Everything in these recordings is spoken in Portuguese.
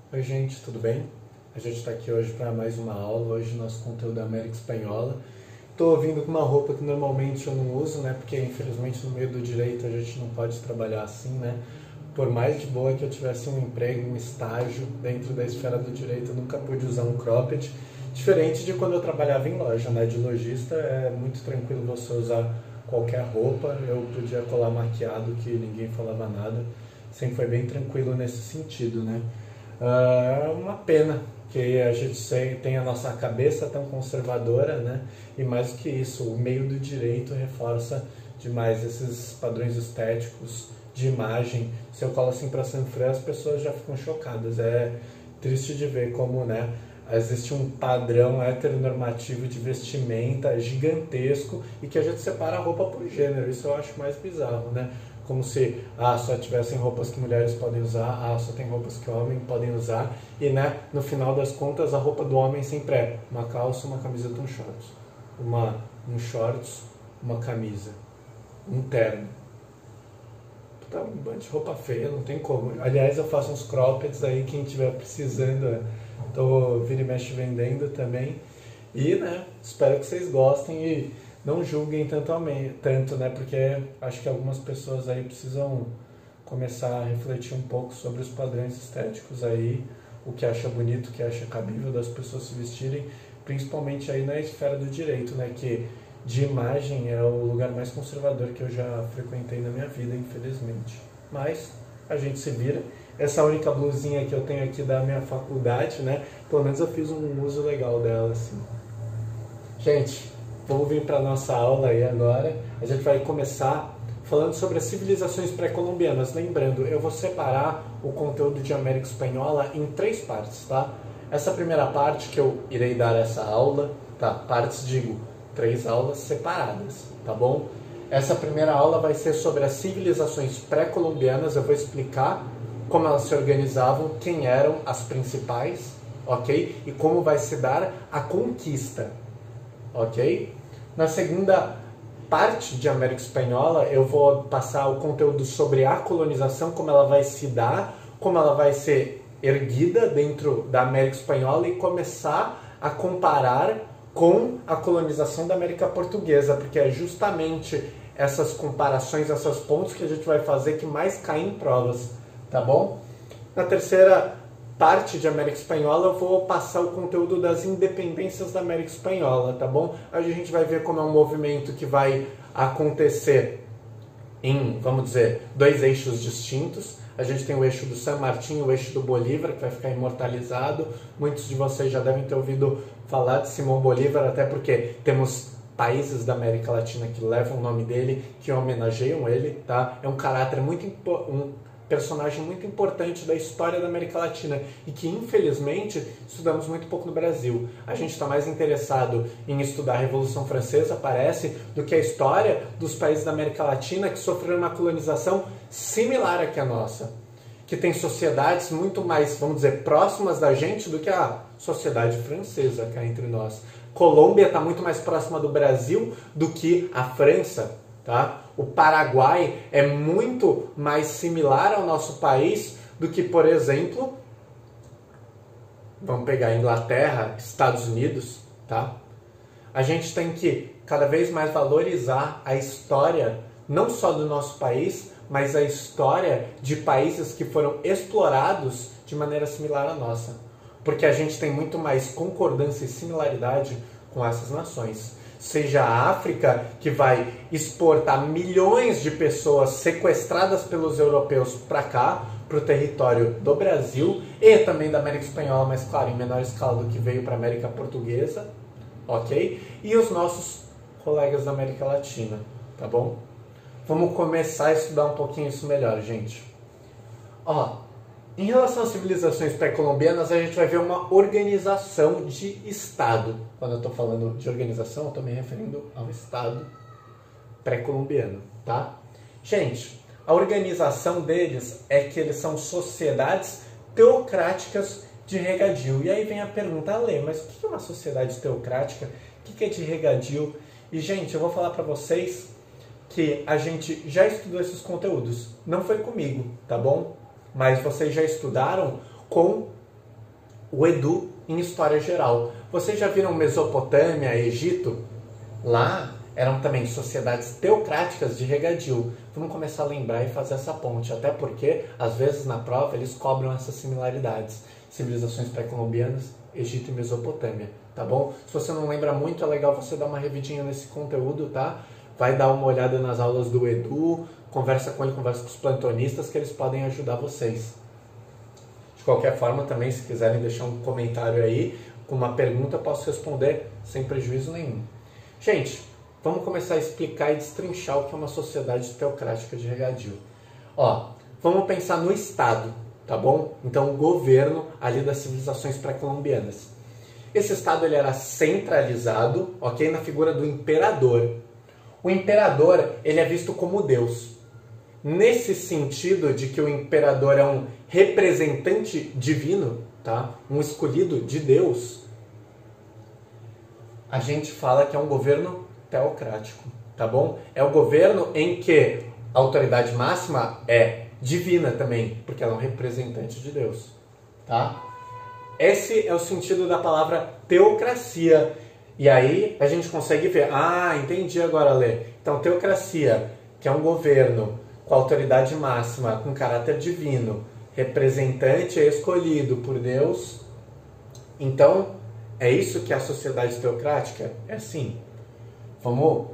Oi gente, tudo bem? A gente está aqui hoje para mais uma aula. Hoje nosso conteúdo é América Espanhola. Estou vindo com uma roupa que normalmente eu não uso, né? Porque infelizmente no meio do direito a gente não pode trabalhar assim, né? Por mais de boa que eu tivesse um emprego, um estágio dentro da esfera do direito, eu nunca pude usar um cropped. Diferente de quando eu trabalhava em loja, né? De lojista é muito tranquilo você usar qualquer roupa. Eu podia colar maquiado que ninguém falava nada. Sempre foi bem tranquilo nesse sentido, né? É uma pena que a gente tem a nossa cabeça tão conservadora, né? E mais do que isso, o meio do direito reforça demais esses padrões estéticos de imagem. Se eu colo assim para Sanfran, as pessoas já ficam chocadas. É triste de ver como, né, existe um padrão heteronormativo de vestimenta gigantesco e que a gente separa a roupa por gênero. Isso eu acho mais bizarro, né? Como se só tivessem roupas que mulheres podem usar, só tem roupas que homens podem usar, e né, no final das contas a roupa do homem sempre é uma calça, uma camiseta, um shorts, um shorts, uma camisa, um terno. Puta, um bando de roupa feia, não tem como. Aliás, eu faço uns croppeds aí, quem estiver precisando, tô vira e mexe vendendo também. E né, espero que vocês gostem e não julguem tanto, né? Porque acho que algumas pessoas aí precisam começar a refletir um pouco sobre os padrões estéticos aí, o que acha bonito, o que acha cabível das pessoas se vestirem, principalmente aí na esfera do direito, né? Que de imagem é o lugar mais conservador que eu já frequentei na minha vida, infelizmente. Mas a gente se vira. Essa única blusinha que eu tenho aqui da minha faculdade, né? Pelo menos eu fiz um uso legal dela, assim. Gente, vamos vir para a nossa aula aí agora. A gente vai começar falando sobre as civilizações pré-colombianas. Lembrando, eu vou separar o conteúdo de América Espanhola em 3 partes, tá? Essa primeira parte que eu irei dar essa aula, tá? Partes, digo, 3 aulas separadas, tá bom? Essa primeira aula vai ser sobre as civilizações pré-colombianas. Eu vou explicar como elas se organizavam, quem eram as principais, ok? E como vai se dar a conquista, ok? Na segunda parte de América Espanhola, eu vou passar o conteúdo sobre a colonização, como ela vai se dar, como ela vai ser erguida dentro da América Espanhola e começar a comparar com a colonização da América Portuguesa, porque é justamente essas comparações, essas pontos que a gente vai fazer que mais caem em provas, tá bom? Na terceira parte de América Espanhola, eu vou passar o conteúdo das independências da América Espanhola, tá bom? A gente vai ver como é um movimento que vai acontecer em, vamos dizer, 2 eixos distintos. A gente tem o eixo do San Martín e o eixo do Bolívar, que vai ficar imortalizado. Muitos de vocês já devem ter ouvido falar de Simão Bolívar, até porque temos países da América Latina que levam o nome dele, que homenageiam ele, tá? É um caráter personagem muito importante da história da América Latina e que, infelizmente, estudamos muito pouco no Brasil. A gente está mais interessado em estudar a Revolução Francesa, parece, do que a história dos países da América Latina que sofreram uma colonização similar à que a nossa, que tem sociedades muito mais, vamos dizer, próximas da gente do que a sociedade francesa cá entre nós. Colômbia está muito mais próxima do Brasil do que a França, tá? O Paraguai é muito mais similar ao nosso país do que, por exemplo, vamos pegar Inglaterra, Estados Unidos, tá? A gente tem que cada vez mais valorizar a história, não só do nosso país, mas a história de países que foram explorados de maneira similar à nossa. Porque a gente tem muito mais concordância e similaridade com essas nações. Seja a África, que vai exportar milhões de pessoas sequestradas pelos europeus para cá, para o território do Brasil e também da América Espanhola, mas claro, em menor escala do que veio para a América Portuguesa, ok? E os nossos colegas da América Latina, tá bom? Vamos começar a estudar um pouquinho isso melhor, gente. Em relação às civilizações pré-colombianas, a gente vai ver uma organização de Estado. Quando eu estou falando de organização, eu estou me referindo ao Estado pré-colombiano, tá? Gente, a organização deles é que eles são sociedades teocráticas de regadio. E aí vem a pergunta, Lê, mas o que é uma sociedade teocrática? O que é de regadio? E, gente, eu vou falar para vocês que a gente já estudou esses conteúdos. Não foi comigo, tá bom? Mas vocês já estudaram com o Edu em história geral. Vocês já viram Mesopotâmia, Egito? Lá eram também sociedades teocráticas de regadio. Vamos começar a lembrar e fazer essa ponte, até porque, às vezes, na prova, eles cobram essas similaridades. Civilizações pré-colombianas, Egito e Mesopotâmia, tá bom? Se você não lembra muito, é legal você dar uma revidinha nesse conteúdo, tá? Vai dar uma olhada nas aulas do Edu, conversa com ele, conversa com os plantonistas, que eles podem ajudar vocês. De qualquer forma, também, se quiserem deixar um comentário aí, com uma pergunta, eu posso responder sem prejuízo nenhum. Gente, vamos começar a explicar e destrinchar o que é uma sociedade teocrática de regadio. Ó, vamos pensar no Estado, tá bom? Então, o governo ali das civilizações pré-colombianas. Esse Estado ele era centralizado, ok? Na figura do imperador. O imperador, ele é visto como Deus. Nesse sentido de que o imperador é um representante divino, tá? Um escolhido de Deus, a gente fala que é um governo teocrático, tá bom? É o governo em que a autoridade máxima é divina também, porque ela é um representante de Deus, tá? Esse é o sentido da palavra teocracia. E aí a gente consegue ver, entendi agora, Lê. Então, teocracia, que é um governo com autoridade máxima, com caráter divino, representante é escolhido por Deus. Então, é isso que é a sociedade teocrática? É assim. Vamos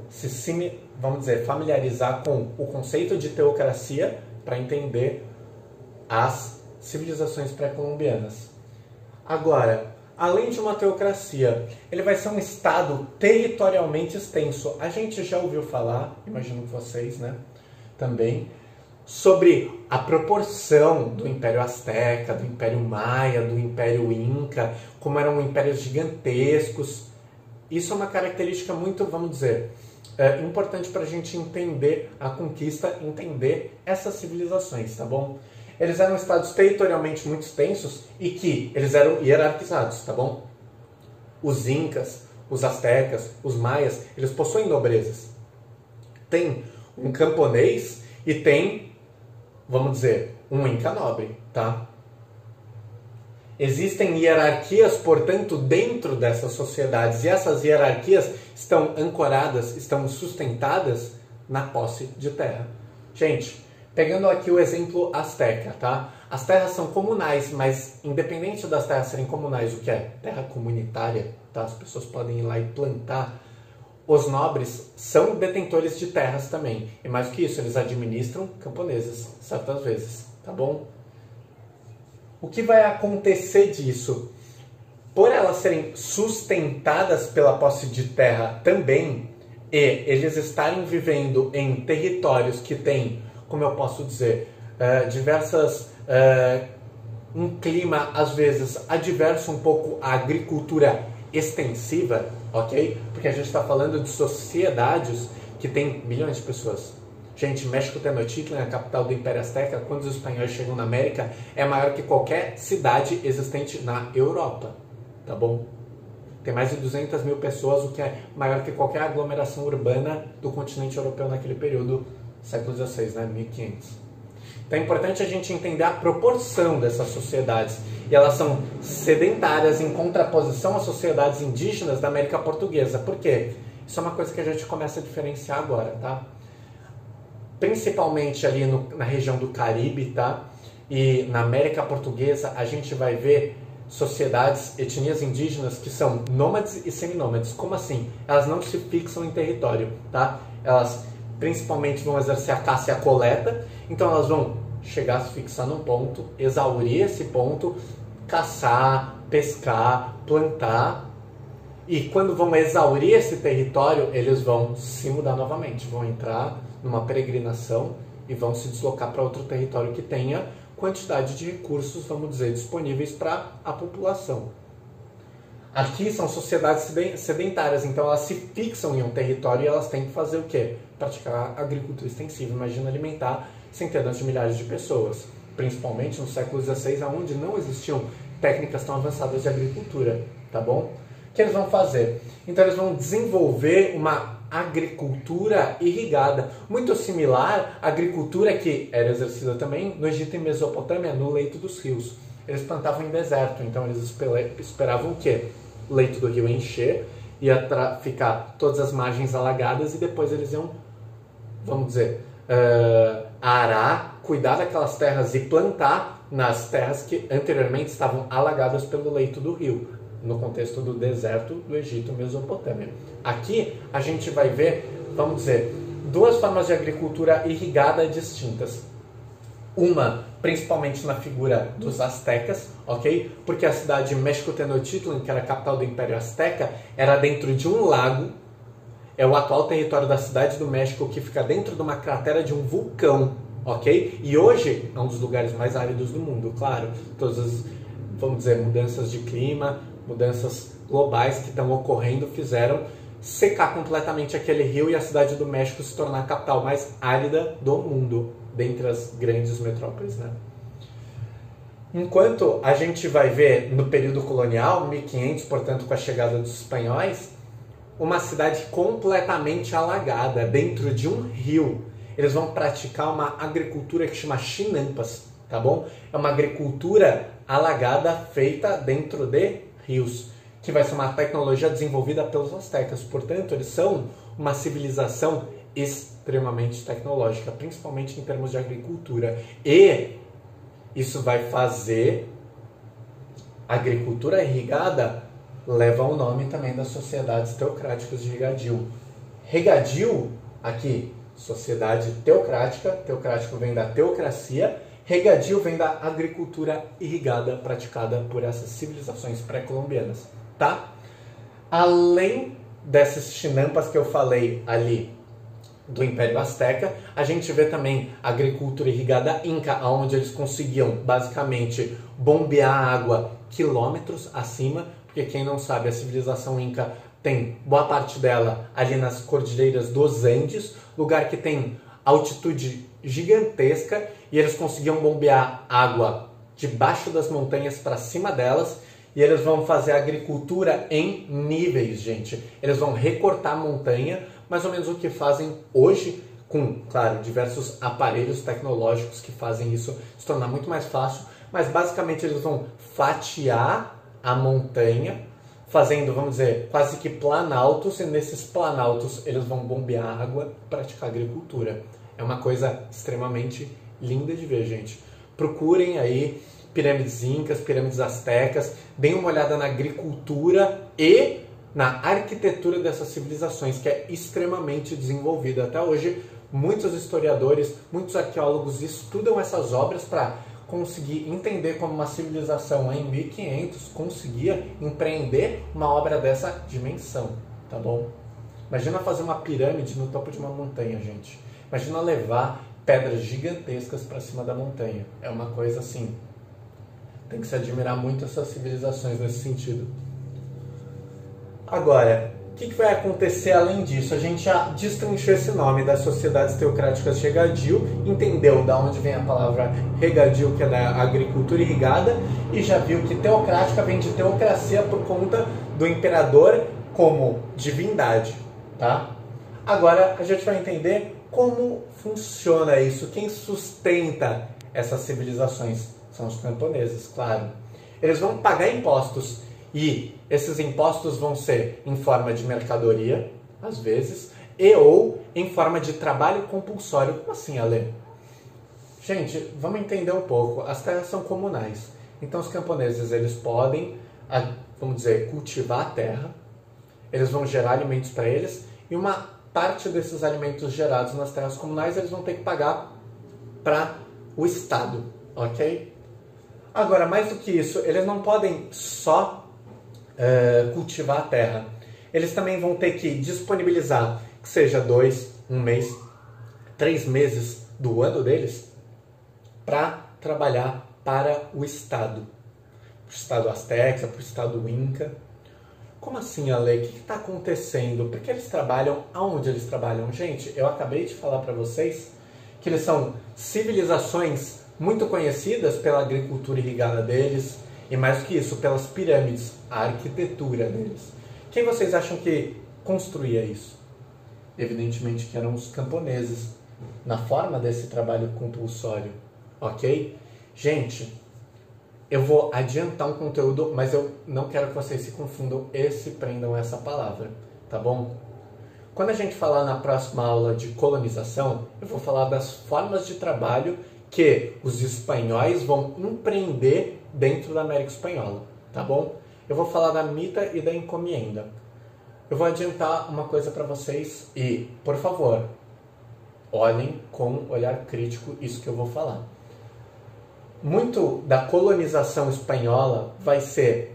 dizer, familiarizar com o conceito de teocracia para entender as civilizações pré-colombianas. Agora, além de uma teocracia, ele vai ser um estado territorialmente extenso. A gente já ouviu falar, imagino que vocês, né, também, sobre a proporção do Império Azteca, do Império Maia, do Império Inca, como eram impérios gigantescos. Isso é uma característica muito, vamos dizer, importante para a gente entender a conquista, entender essas civilizações, tá bom? Eles eram estados territorialmente muito extensos e que eles eram hierarquizados, tá bom? Os incas, os astecas, os maias, eles possuem nobrezas. Tem um camponês e tem, vamos dizer, um inca nobre, tá? Existem hierarquias, portanto, dentro dessas sociedades, e essas hierarquias estão ancoradas, estão sustentadas na posse de terra. Gente, pegando aqui o exemplo asteca, tá? As terras são comunais, mas independente das terras serem comunais, o que é? Terra comunitária, tá? As pessoas podem ir lá e plantar. Os nobres são detentores de terras também. E mais do que isso, eles administram camponesas, certas vezes, tá bom? O que vai acontecer disso? Por elas serem sustentadas pela posse de terra também, e eles estarem vivendo em territórios que têm, como eu posso dizer, um clima, às vezes, adverso um pouco à agricultura extensiva, ok? Porque a gente está falando de sociedades que têm milhões de pessoas. Gente, México Tenochtitlan, a capital do Império Azteca, quando os espanhóis chegam na América, é maior que qualquer cidade existente na Europa, tá bom? Tem mais de 200 mil pessoas, o que é maior que qualquer aglomeração urbana do continente europeu naquele período, século XVI, né? 1500. Então é importante a gente entender a proporção dessas sociedades. E elas são sedentárias em contraposição às sociedades indígenas da América Portuguesa. Por quê? Isso é uma coisa que a gente começa a diferenciar agora, tá? Principalmente ali na região do Caribe, tá? E na América Portuguesa, a gente vai ver sociedades, etnias indígenas que são nômades e seminômades. Como assim? Elas não se fixam em território, tá? Elas principalmente vão exercer a caça e a coleta, então elas vão chegar a se fixar num ponto, exaurir esse ponto, caçar, pescar, plantar, e quando vão exaurir esse território, eles vão se mudar novamente, vão entrar numa peregrinação e vão se deslocar para outro território que tenha quantidade de recursos, vamos dizer, disponíveis para a população. Aqui são sociedades sedentárias, então elas se fixam em um território e elas têm que fazer o quê? Praticar agricultura extensiva, imagina alimentar centenas de milhares de pessoas, principalmente no século XVI, onde não existiam técnicas tão avançadas de agricultura, tá bom? O que eles vão fazer? Então eles vão desenvolver uma agricultura irrigada, muito similar à agricultura que era exercida também no Egito e Mesopotâmia, no leito dos rios. eles plantavam em deserto, então eles esperavam o quê? O leito do rio encher, ia ficar todas as margens alagadas e depois eles iam, vamos dizer, arar, cuidar daquelas terras e plantar nas terras que anteriormente estavam alagadas pelo leito do rio, no contexto do deserto do Egito Mesopotâmia. Aqui a gente vai ver, vamos dizer, duas formas de agricultura irrigada distintas. Uma, principalmente na figura dos astecas, ok? Porque a cidade de México Tenochtitlan, que era a capital do Império Azteca, era dentro de um lago. É o atual território da cidade do México, que fica dentro de uma cratera de um vulcão, ok? E hoje é um dos lugares mais áridos do mundo, claro. Todas as, vamos dizer, mudanças de clima, mudanças globais que estão ocorrendo fizeram secar completamente aquele rio e a cidade do México se tornar a capital mais árida do mundo, dentre as grandes metrópoles, né? Enquanto a gente vai ver no período colonial, 1500, portanto com a chegada dos espanhóis, uma cidade completamente alagada, dentro de um rio. Eles vão praticar uma agricultura que chama chinampas, tá bom? É uma agricultura alagada feita dentro de rios, que vai ser uma tecnologia desenvolvida pelos astecas. Portanto, eles são uma civilização extremamente tecnológica, principalmente em termos de agricultura. E isso vai fazer a agricultura irrigada leva o nome também das sociedades teocráticas de regadio. Regadio, aqui, sociedade teocrática, teocrático vem da teocracia, regadio vem da agricultura irrigada praticada por essas civilizações pré-colombianas, tá? Além dessas chinampas que eu falei ali do Império Azteca, a gente vê também a agricultura irrigada inca, onde eles conseguiam basicamente bombear água quilômetros acima, porque quem não sabe, a civilização inca tem boa parte dela ali nas cordilheiras dos Andes, lugar que tem altitude gigantesca, e eles conseguiam bombear água debaixo das montanhas para cima delas, e eles vão fazer agricultura em níveis, gente. Eles vão recortar a montanha, mais ou menos o que fazem hoje, com, claro, diversos aparelhos tecnológicos que fazem isso se tornar muito mais fácil, mas basicamente eles vão fatiar a montanha, fazendo, vamos dizer, quase que planaltos, e nesses planaltos eles vão bombear água e praticar agricultura. É uma coisa extremamente linda de ver, gente. Procurem aí pirâmides incas, pirâmides astecas, deem uma olhada na agricultura e na arquitetura dessas civilizações, que é extremamente desenvolvida. Até hoje, muitos historiadores, muitos arqueólogos estudam essas obras para conseguir entender como uma civilização em 1500 conseguia empreender uma obra dessa dimensão, tá bom? Imagina fazer uma pirâmide no topo de uma montanha, gente. Imagina levar pedras gigantescas para cima da montanha. É uma coisa assim, tem que se admirar muito essas civilizações nesse sentido. Agora, o que vai acontecer além disso? A gente já destrinchou esse nome das sociedades teocráticas de regadio, entendeu de onde vem a palavra regadio, que é da agricultura irrigada, e já viu que teocrática vem de teocracia por conta do imperador como divindade, tá? Agora a gente vai entender como funciona isso, quem sustenta essas civilizações. São os camponeses, claro. Eles vão pagar impostos, e esses impostos vão ser em forma de mercadoria, às vezes, e ou em forma de trabalho compulsório. Como assim, Ale? Gente, vamos entender um pouco. As terras são comunais. Então os camponeses, eles podem, vamos dizer, cultivar a terra, eles vão gerar alimentos para eles, e uma parte desses alimentos gerados nas terras comunais eles vão ter que pagar para o Estado, ok? Agora, mais do que isso, eles não podem só cultivar a terra. Eles também vão ter que disponibilizar, que seja 2, 1 mês, 3 meses do ano deles, para trabalhar para o Estado. Para o Estado Azteca, para o Estado Inca. Como assim, Ale? O que está acontecendo? Por que eles trabalham? Aonde eles trabalham? Gente, eu acabei de falar para vocês que eles são civilizações muito conhecidas pela agricultura irrigada deles, e mais do que isso, pelas pirâmides, a arquitetura deles. Quem vocês acham que construía isso? Evidentemente que eram os camponeses, na forma desse trabalho compulsório, ok? Gente, eu vou adiantar um conteúdo, mas eu não quero que vocês se confundam e se prendam a essa palavra, tá bom? Quando a gente falar na próxima aula de colonização, eu vou falar das formas de trabalho que os espanhóis vão empreender dentro da América Espanhola, tá bom? Eu vou falar da mita e da encomienda. Eu vou adiantar uma coisa para vocês e, por favor, olhem com olhar crítico isso que eu vou falar. Muito da colonização espanhola vai ser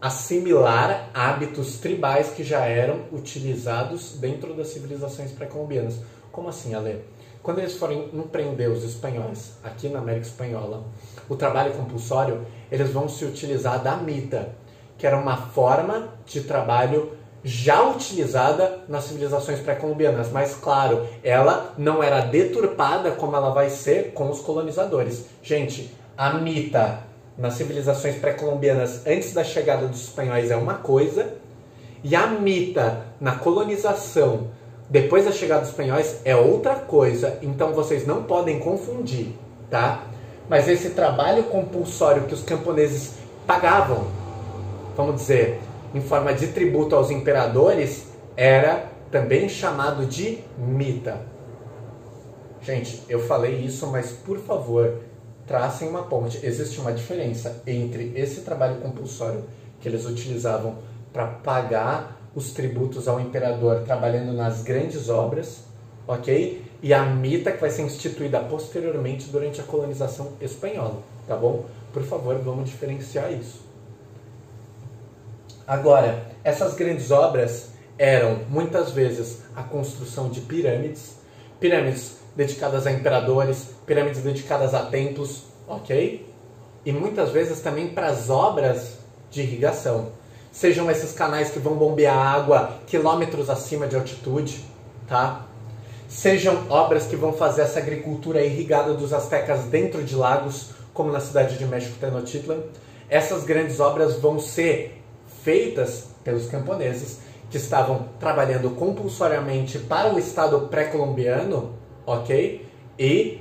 assimilar hábitos tribais que já eram utilizados dentro das civilizações pré-colombianas. Como assim, Ale? Quando eles forem empreender os espanhóis aqui na América Espanhola, o trabalho compulsório, eles vão se utilizar da mita, que era uma forma de trabalho já utilizada nas civilizações pré-colombianas, mas claro, ela não era deturpada como ela vai ser com os colonizadores. Gente, a mita nas civilizações pré-colombianas antes da chegada dos espanhóis é uma coisa, e a mita na colonização depois da chegada dos espanhóis é outra coisa, então vocês não podem confundir, tá? Mas esse trabalho compulsório que os camponeses pagavam, vamos dizer, em forma de tributo aos imperadores, era também chamado de mita. Gente, eu falei isso, mas por favor, tracem uma ponte. Existe uma diferença entre esse trabalho compulsório que eles utilizavam para pagar os tributos ao imperador trabalhando nas grandes obras, ok? E a mita que vai ser instituída posteriormente durante a colonização espanhola, tá bom? Por favor, vamos diferenciar isso. Agora, essas grandes obras eram muitas vezes a construção de pirâmides, pirâmides dedicadas a imperadores, pirâmides dedicadas a templos, ok? E muitas vezes também para as obras de irrigação. Sejam esses canais que vão bombear água quilômetros acima de altitude, tá? Sejam obras que vão fazer essa agricultura irrigada dos astecas dentro de lagos, como na cidade de México, Tenochtitlan. Essas grandes obras vão ser feitas pelos camponeses que estavam trabalhando compulsoriamente para o Estado pré-colombiano, ok? E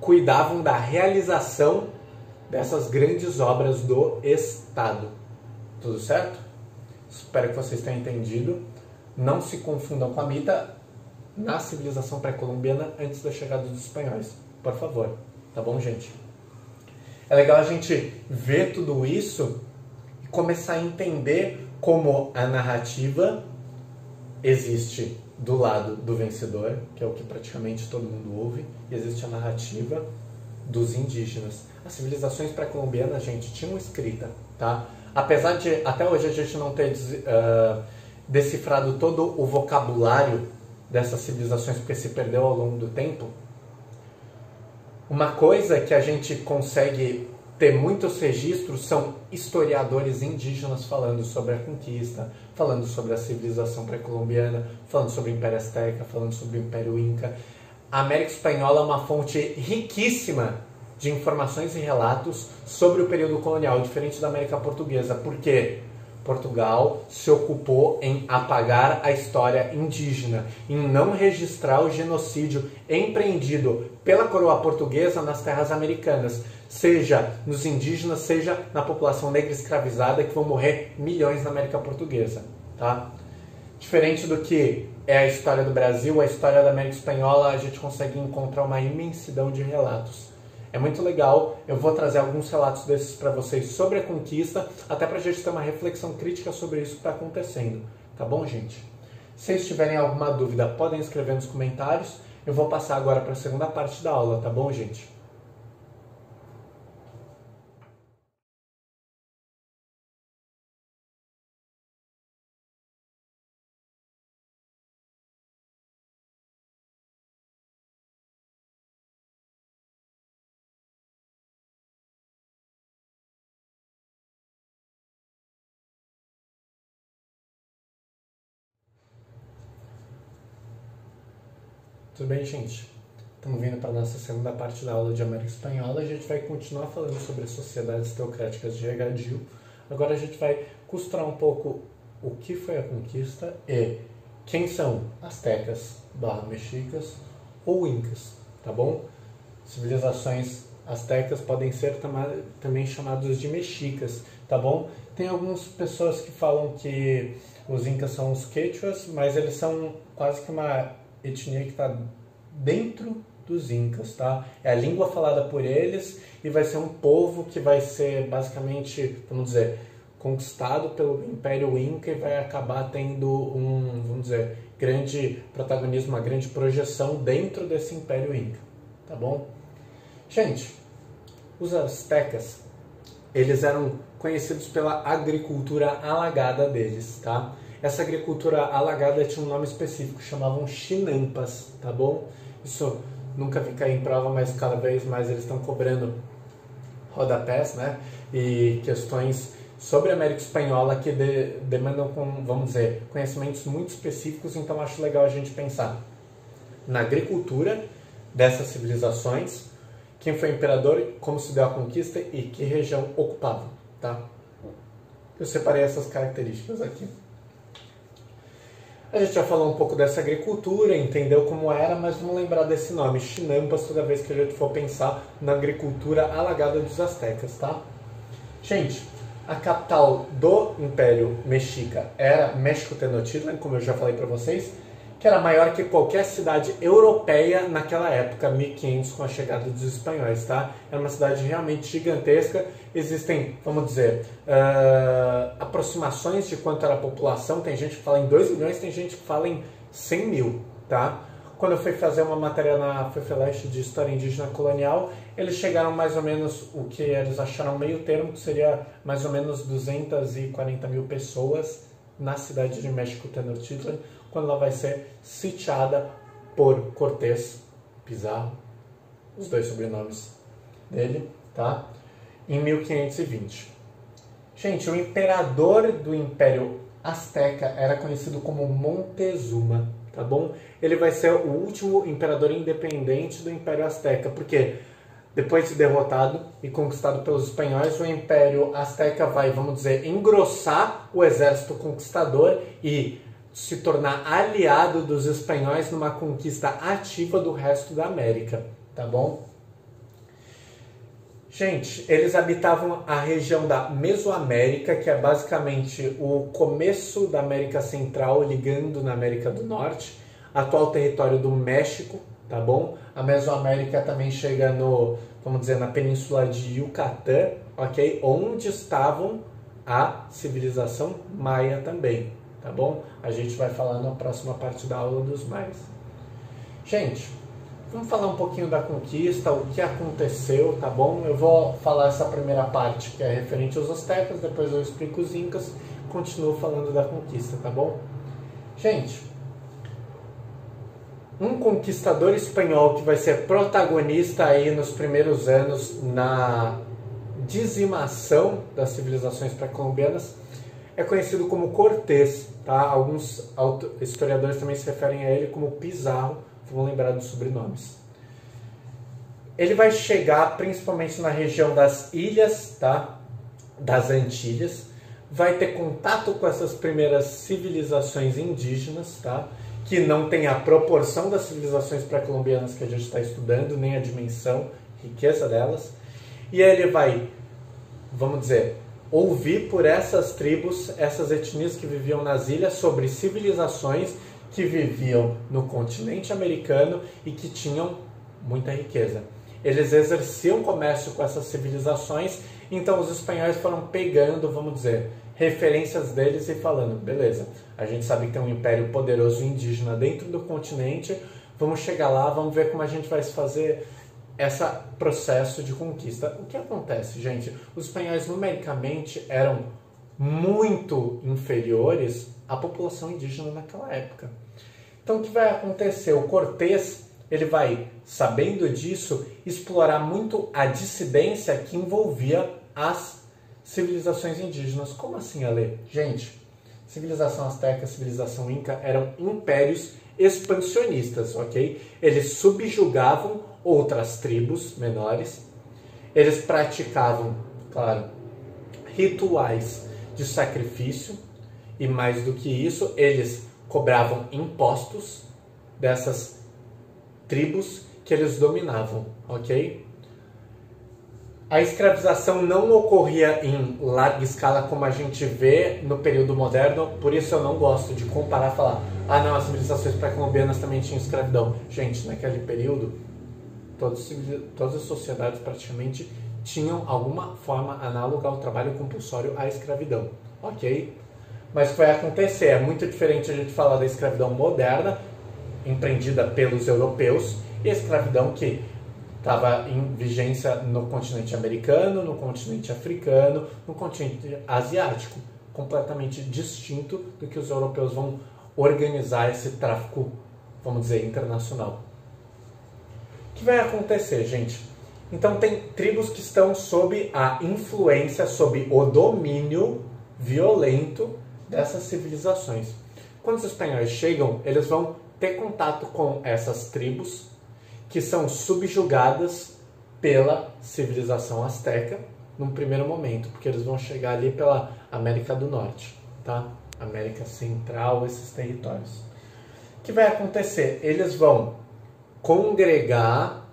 cuidavam da realização dessas grandes obras do Estado. Tudo certo? Espero que vocês tenham entendido. Não se confundam com a mita na civilização pré-colombiana antes da chegada dos espanhóis. Por favor. Tá bom, gente? É legal a gente ver tudo isso e começar a entender como a narrativa existe do lado do vencedor, que é o que praticamente todo mundo ouve, e existe a narrativa dos indígenas. As civilizações pré-colombianas, gente, tinham escrita, tá? Apesar de até hoje a gente não ter decifrado todo o vocabulário dessas civilizações, porque se perdeu ao longo do tempo, uma coisa que a gente consegue ter muitos registros são historiadores indígenas falando sobre a conquista, falando sobre a civilização pré-colombiana, falando sobre o Império Azteca, falando sobre o Império Inca. A América Espanhola é uma fonte riquíssima de informações e relatos sobre o período colonial, diferente da América Portuguesa. Por quê? Portugal se ocupou em apagar a história indígena, em não registrar o genocídio empreendido pela coroa portuguesa nas terras americanas, seja nos indígenas, seja na população negra escravizada, que vão morrer milhões na América Portuguesa, tá? Diferente do que é a história do Brasil, a história da América Espanhola, a gente consegue encontrar uma imensidão de relatos. É muito legal, eu vou trazer alguns relatos desses para vocês sobre a conquista, até para a gente ter uma reflexão crítica sobre isso que está acontecendo, tá bom, gente? Se vocês tiverem alguma dúvida, podem escrever nos comentários. Eu vou passar agora para a segunda parte da aula, tá bom, gente? Tudo bem, gente? Estamos vindo para a nossa segunda parte da aula de América Espanhola. A gente vai continuar falando sobre sociedades teocráticas de regadio. Agora a gente vai costurar um pouco o que foi a conquista e quem são astecas, mexicas ou incas, tá bom? Civilizações astecas podem ser também chamados de mexicas, tá bom? Tem algumas pessoas que falam que os incas são os quechuas, mas eles são quase que uma etnia que está dentro dos incas, tá? É a língua falada por eles e vai ser um povo que vai ser basicamente, vamos dizer, conquistado pelo Império Inca e vai acabar tendo um, vamos dizer, grande protagonismo, uma grande projeção dentro desse Império Inca, tá bom? Gente, os astecas, eles eram conhecidos pela agricultura alagada deles, tá? Essa agricultura alagada tinha um nome específico, chamavam chinampas, tá bom? Isso nunca vi cair em prova, mas cada vez mais eles estão cobrando rodapés, né? E questões sobre a América Espanhola que demandam, vamos dizer, conhecimentos muito específicos, então acho legal a gente pensar na agricultura dessas civilizações, quem foi imperador, como se deu a conquista e que região ocupava, tá? Eu separei essas características aqui. A gente já falou um pouco dessa agricultura, entendeu como era, mas vamos lembrar desse nome, chinampas, toda vez que a gente for pensar na agricultura alagada dos astecas, tá? Gente, a capital do Império Mexica era México Tenochtitlan, como eu já falei para vocês, que era maior que qualquer cidade europeia naquela época, 1500, com a chegada dos espanhóis, tá? Era uma cidade realmente gigantesca. Existem, vamos dizer, aproximações de quanto era a população. Tem gente que fala em 2 milhões, tem gente que fala em 100 mil, tá? Quando eu fui fazer uma matéria na FEFELESH de História Indígena Colonial, eles chegaram mais ou menos o que eles acharam meio termo, que seria mais ou menos 240 mil pessoas na cidade de México Tenochtitlan, quando ela vai ser sitiada por Cortés, Pizarro, os 2 sobrenomes dele, tá? Em 1520. Gente, o imperador do Império Azteca era conhecido como Montezuma, tá bom? Ele vai ser o último imperador independente do Império Azteca, porque depois de derrotado e conquistado pelos espanhóis, o Império Azteca vai, vamos dizer, engrossar o exército conquistador e se tornar aliado dos espanhóis numa conquista ativa do resto da América, tá bom? Gente, eles habitavam a região da Mesoamérica, que é basicamente o começo da América Central ligando na América do Norte, atual território do México, tá bom? A Mesoamérica também chega no, vamos dizer, na península de Yucatán, ok? Onde estavam a civilização maia também, tá bom? A gente vai falar na próxima parte da aula dos maias. Gente, vamos falar um pouquinho da conquista, o que aconteceu, tá bom? Eu vou falar essa primeira parte que é referente aos astecas, depois eu explico os incas, continuo falando da conquista, tá bom? Gente, um conquistador espanhol que vai ser protagonista aí nos primeiros anos na dizimação das civilizações pré-colombianas é conhecido como Cortés, tá? Alguns historiadores também se referem a ele como Pizarro, vamos lembrar dos sobrenomes. Ele vai chegar principalmente na região das ilhas, tá? Das Antilhas, vai ter contato com essas primeiras civilizações indígenas, tá? Que não tem a proporção das civilizações pré-colombianas que a gente está estudando, nem a dimensão, riqueza delas. E ele vai, vamos dizer, ouvir por essas tribos, essas etnias que viviam nas ilhas, sobre civilizações que viviam no continente americano e que tinham muita riqueza. Eles exerciam comércio com essas civilizações, então os espanhóis foram pegando, vamos dizer, referências deles e falando, beleza, a gente sabe que tem um império poderoso indígena dentro do continente, vamos chegar lá, vamos ver como a gente vai fazer esse processo de conquista. O que acontece, gente? Os espanhóis numericamente eram muito inferiores à população indígena naquela época. Então o que vai acontecer? O Cortés, ele vai, sabendo disso, explorar muito a dissidência que envolvia as civilizações indígenas. Como assim, Ale? Gente, civilização azteca, civilização inca eram impérios expansionistas, ok? Eles subjugavam outras tribos menores, eles praticavam, claro, rituais de sacrifício e mais do que isso, eles cobravam impostos dessas tribos que eles dominavam, ok? A escravização não ocorria em larga escala como a gente vê no período moderno, por isso eu não gosto de comparar e falar ah não, as civilizações pré-colombianas também tinham escravidão. Gente, naquele período, todas as sociedades praticamente tinham alguma forma análoga ao trabalho compulsório à escravidão, ok? Mas o que vai acontecer é muito diferente a gente falar da escravidão moderna, empreendida pelos europeus, e a escravidão que estava em vigência no continente americano, no continente africano, no continente asiático, completamente distinto do que os europeus vão organizar esse tráfico, vamos dizer, internacional. O que vai acontecer, gente? Então tem tribos que estão sob a influência, sob o domínio violento dessas civilizações. Quando os espanhóis chegam, eles vão ter contato com essas tribos que são subjugadas pela civilização azteca num primeiro momento, porque eles vão chegar ali pela América do Norte, tá? América Central, esses territórios. O que vai acontecer? Eles vão congregar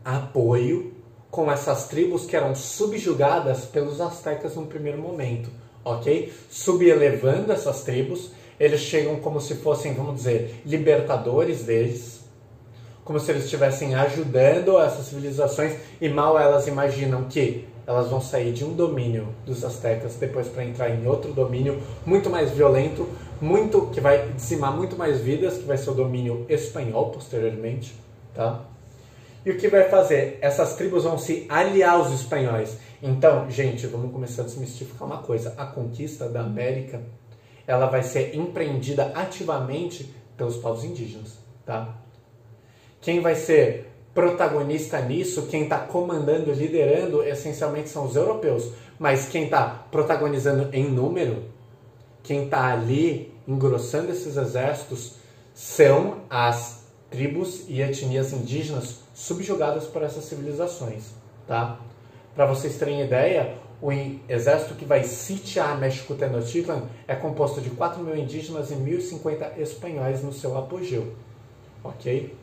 apoio com essas tribos que eram subjugadas pelos aztecas no primeiro momento, ok? Subelevando essas tribos, eles chegam como se fossem, vamos dizer, libertadores deles, como se eles estivessem ajudando essas civilizações, e mal elas imaginam que elas vão sair de um domínio dos aztecas depois para entrar em outro domínio muito mais violento, que vai dizimar muito mais vidas, que vai ser o domínio espanhol posteriormente, tá? E o que vai fazer? Essas tribos vão se aliar aos espanhóis. Então, gente, vamos começar a desmistificar uma coisa. A conquista da América, ela vai ser empreendida ativamente pelos povos indígenas, tá? Quem vai ser protagonista nisso, quem está comandando, liderando, essencialmente são os europeus. Mas quem está protagonizando em número, quem está ali engrossando esses exércitos, são as tribos e etnias indígenas subjugadas por essas civilizações, tá? Para vocês terem ideia, o exército que vai sitiar México Tenochtitlan é composto de 4.000 indígenas e 1.050 espanhóis no seu apogeu, ok?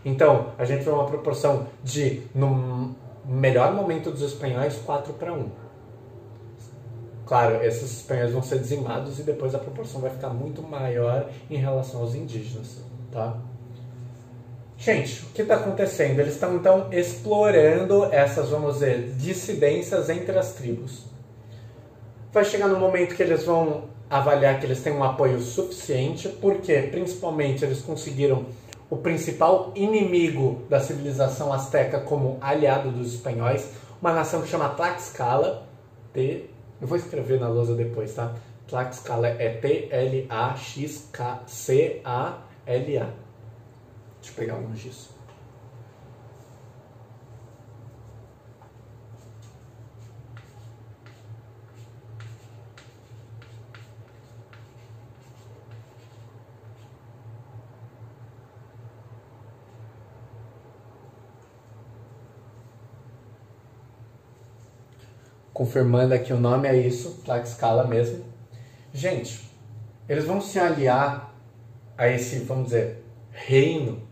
Então, a gente vê uma proporção de, no melhor momento dos espanhóis, 4:1. Claro, esses espanhóis vão ser dizimados e depois a proporção vai ficar muito maior em relação aos indígenas, tá? Gente, o que está acontecendo? Eles estão, então, explorando essas, vamos dizer, dissidências entre as tribos. Vai chegar no momento que eles vão avaliar que eles têm um apoio suficiente, porque, principalmente, eles conseguiram o principal inimigo da civilização azteca como aliado dos espanhóis, uma nação que chama Tlaxcala, eu vou escrever na lousa depois, tá? Tlaxcala é Tlaxcala. Deixa eu pegar um disso. Confirmando aqui o nome, é isso, Tlaxcala mesmo. Gente, eles vão se aliar a esse, vamos dizer, reino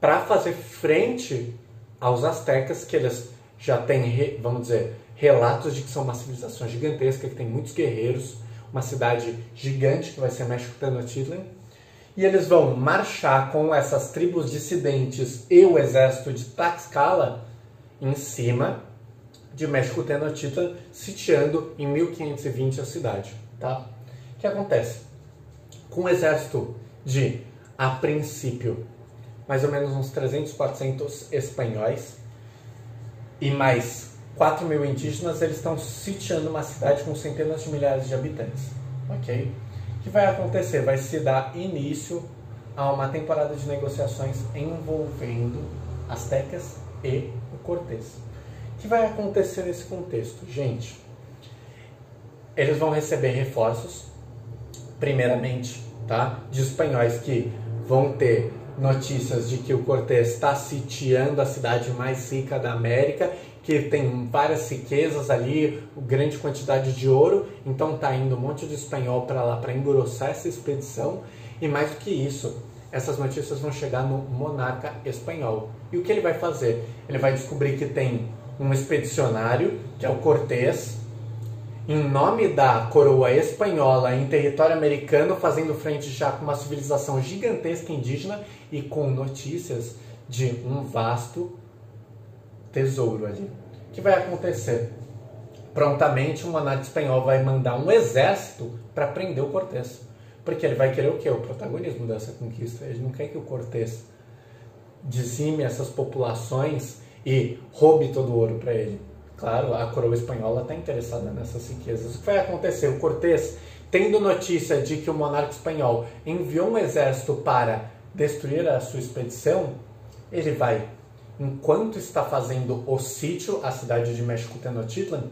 para fazer frente aos aztecas, que eles já têm, vamos dizer, relatos de que são uma civilização gigantesca, que tem muitos guerreiros, uma cidade gigante que vai ser México Tenochtitlan. E eles vão marchar com essas tribos dissidentes e o exército de Tlaxcala em cima de México Tenochtitlan, sitiando em 1520 a cidade, tá? O que acontece? Com o exército de, a princípio, mais ou menos uns 300, 400 espanhóis e mais 4.000 indígenas, eles estão sitiando uma cidade com centenas de milhares de habitantes, ok? O que vai acontecer? Vai se dar início a uma temporada de negociações envolvendo astecas e o Cortés. O que vai acontecer nesse contexto? Gente, eles vão receber reforços, primeiramente, tá? De espanhóis que vão ter notícias de que o Cortés está sitiando a cidade mais rica da América, que tem várias riquezas ali, grande quantidade de ouro, então tá indo um monte de espanhol para lá para engrossar essa expedição, e mais do que isso, essas notícias vão chegar no monarca espanhol. E o que ele vai fazer? Ele vai descobrir que tem um expedicionário, que é o Cortés, em nome da coroa espanhola em território americano, fazendo frente já com uma civilização gigantesca indígena e com notícias de um vasto tesouro ali. O que vai acontecer? Prontamente o monarca espanhol vai mandar um exército para prender o Cortés. Porque ele vai querer o quê? O protagonismo dessa conquista. Ele não quer que o Cortés dizime essas populações e roube todo o ouro para ele. Claro, a coroa espanhola está interessada nessas riquezas. O que vai acontecer? O Cortés, tendo notícia de que o monarca espanhol enviou um exército para destruir a sua expedição, ele vai, enquanto está fazendo o sítio à cidade de México Tenochtitlan,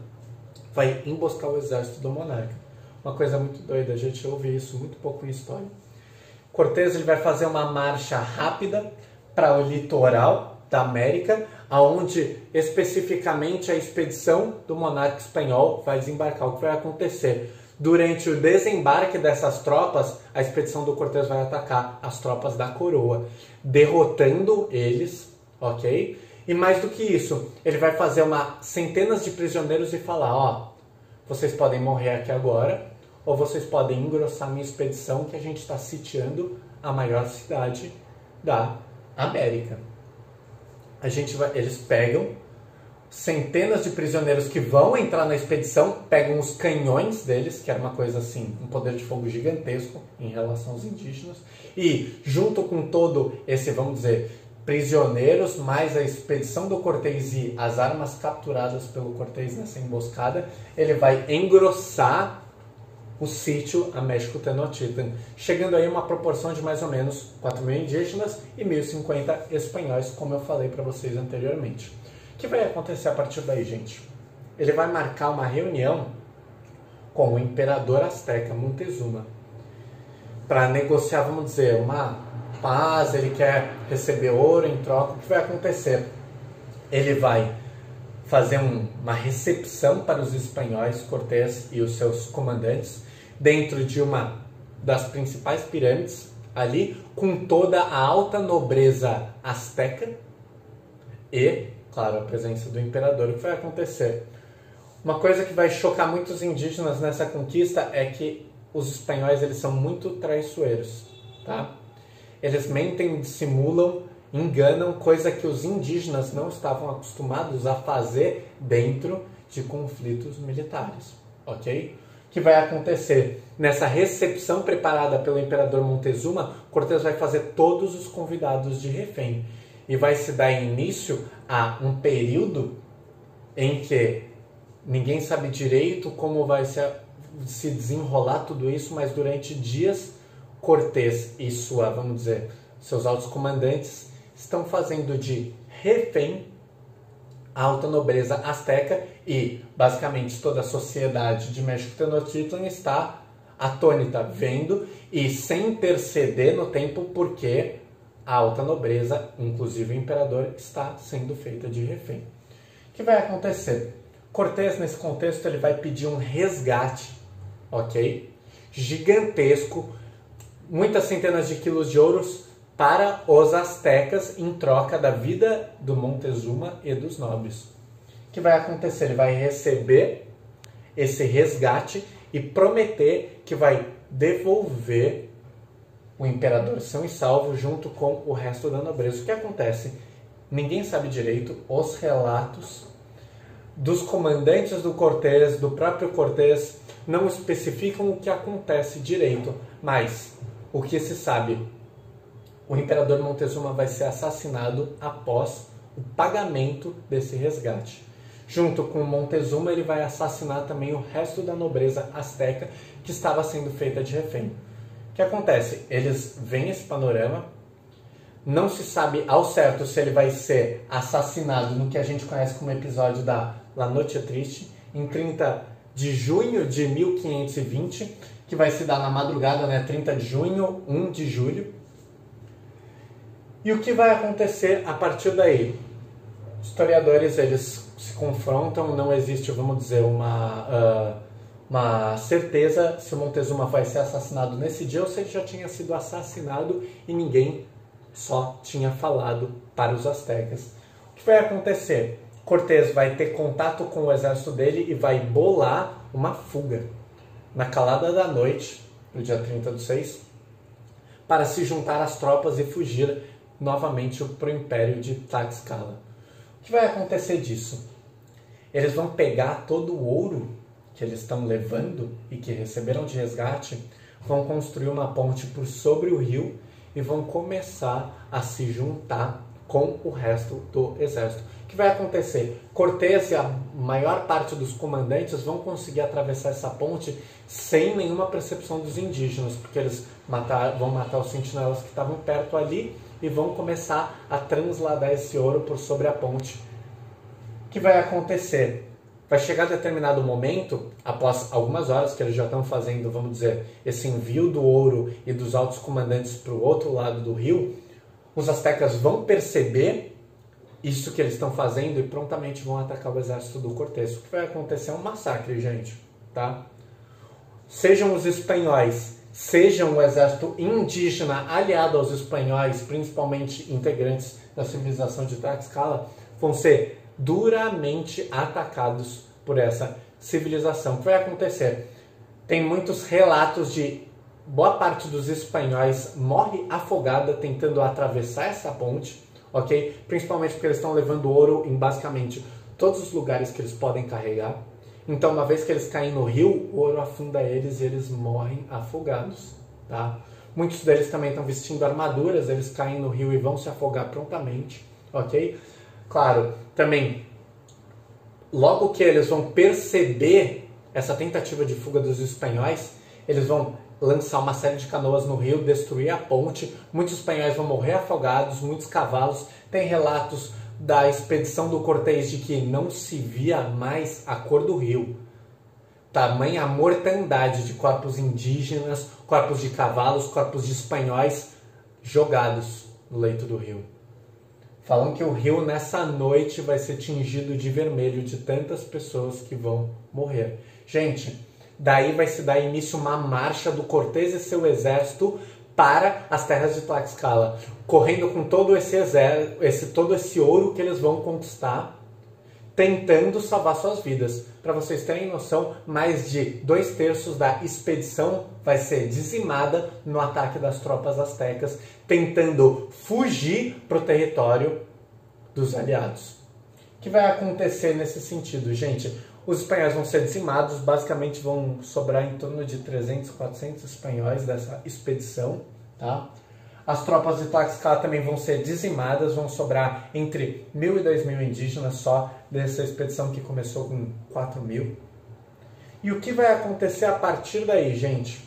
vai emboscar o exército do monarca. Uma coisa muito doida, a gente ouve isso muito pouco em história. Cortés ele vai fazer uma marcha rápida para o litoral da América, aonde especificamente a expedição do monarca espanhol vai desembarcar. O que vai acontecer? Durante o desembarque dessas tropas, a expedição do Cortés vai atacar as tropas da coroa, derrotando eles, ok? E mais do que isso, ele vai fazer centenas de prisioneiros e falar, ó, vocês podem morrer aqui agora, ou vocês podem engrossar minha expedição, que a gente está sitiando a maior cidade da América. Eles pegam centenas de prisioneiros que vão entrar na expedição, pegam os canhões deles, que era uma coisa assim, um poder de fogo gigantesco em relação aos indígenas, e junto com todo esse, vamos dizer, prisioneiros, mais a expedição do Cortés e as armas capturadas pelo Cortés nessa emboscada, ele vai engrossar o sítio a México Tenochtitlan, chegando aí a uma proporção de mais ou menos 4.000 indígenas e 1.050 espanhóis, como eu falei para vocês anteriormente. O que vai acontecer a partir daí, gente? Ele vai marcar uma reunião com o imperador azteca Montezuma para negociar, vamos dizer, uma paz. Ele quer receber ouro em troca. O que vai acontecer? Ele vai fazer uma recepção para os espanhóis, Cortés e os seus comandantes, dentro de uma das principais pirâmides, ali, com toda a alta nobreza azteca e, claro, a presença do imperador. O que vai acontecer? Uma coisa que vai chocar muitos indígenas nessa conquista é que os espanhóis eles são muito traiçoeiros, tá? Eles mentem, dissimulam, enganam, coisa que os indígenas não estavam acostumados a fazer dentro de conflitos militares, ok? O que vai acontecer? Nessa recepção preparada pelo imperador Montezuma, Cortés vai fazer todos os convidados de refém e vai se dar início a um período em que ninguém sabe direito como vai se desenrolar tudo isso, mas durante dias Cortés e vamos dizer, seus altos comandantes estão fazendo de refém a alta nobreza azteca e, basicamente, toda a sociedade de México Tenochtitlan está atônita, vendo e sem interceder no tempo, porque a alta nobreza, inclusive o imperador, está sendo feita de refém. O que vai acontecer? Cortés, nesse contexto, ele vai pedir um resgate, ok? Gigantesco, muitas centenas de quilos de ouros para os aztecas em troca da vida do Montezuma e dos nobres. O que vai acontecer? Ele vai receber esse resgate e prometer que vai devolver o imperador são e salvo junto com o resto da nobreza. O que acontece? Ninguém sabe direito. Os relatos dos comandantes do Cortés, do próprio Cortés, não especificam o que acontece direito, mas o que se sabe, o imperador Montezuma vai ser assassinado após o pagamento desse resgate. Junto com Montezuma, ele vai assassinar também o resto da nobreza azteca que estava sendo feita de refém. O que acontece? Eles veem esse panorama, não se sabe ao certo se ele vai ser assassinado no que a gente conhece como episódio da La Noche Triste, em 30 de junho de 1520, que vai se dar na madrugada, né? 30 de junho, 1 de julho. E o que vai acontecer a partir daí? Os historiadores eles se confrontam, não existe, vamos dizer, uma certeza se o Montezuma vai ser assassinado nesse dia ou se ele já tinha sido assassinado e ninguém só tinha falado para os aztecas. O que vai acontecer? Cortés vai ter contato com o exército dele e vai bolar uma fuga na calada da noite, no dia 30/6, para se juntar às tropas e fugir novamente para o Império de Tlaxcala. O que vai acontecer disso? Eles vão pegar todo o ouro que eles estão levando e que receberam de resgate, vão construir uma ponte por sobre o rio e vão começar a se juntar com o resto do exército. O que vai acontecer? Cortés e a maior parte dos comandantes vão conseguir atravessar essa ponte sem nenhuma percepção dos indígenas, porque eles vão matar os sentinelas que estavam perto ali e vão começar a transladar esse ouro por sobre a ponte. O que vai acontecer? Vai chegar determinado momento, após algumas horas que eles já estão fazendo, vamos dizer, esse envio do ouro e dos altos comandantes para o outro lado do rio, os astecas vão perceber isso que eles estão fazendo e prontamente vão atacar o exército do Cortés. O que vai acontecer é um massacre, gente, tá? Sejam os espanhóis, sejam o exército indígena aliado aos espanhóis, principalmente integrantes da civilização de Tlaxcala, vão ser duramente atacados por essa civilização. O que vai acontecer? Tem muitos relatos de boa parte dos espanhóis morre afogada tentando atravessar essa ponte, ok? Principalmente porque eles estão levando ouro em basicamente todos os lugares que eles podem carregar. Então, uma vez que eles caem no rio, o ouro afunda eles e eles morrem afogados, tá? Muitos deles também estão vestindo armaduras, eles caem no rio e vão se afogar prontamente, ok? Claro, também, logo que eles vão perceber essa tentativa de fuga dos espanhóis, eles vão lançar uma série de canoas no rio, destruir a ponte, muitos espanhóis vão morrer afogados, muitos cavalos. Tem relatos da expedição do Cortés de que não se via mais a cor do rio. Tamanha a mortandade de corpos indígenas, corpos de cavalos, corpos de espanhóis jogados no leito do rio. Falam que o rio nessa noite vai ser tingido de vermelho de tantas pessoas que vão morrer. Gente, daí vai se dar início uma marcha do Cortés e seu exército para as terras de Tlaxcala, correndo com todo esse ouro que eles vão conquistar, tentando salvar suas vidas. Para vocês terem noção, mais de 2/3 da expedição vai ser dizimada no ataque das tropas astecas, tentando fugir para o território dos aliados. O que vai acontecer nesse sentido, gente? Os espanhóis vão ser dizimados, basicamente vão sobrar em torno de 300, 400 espanhóis dessa expedição, tá? As tropas de Tlaxcala também vão ser dizimadas, vão sobrar entre 1.000 e 2.000 indígenas só dessa expedição que começou com 4.000. E o que vai acontecer a partir daí, gente?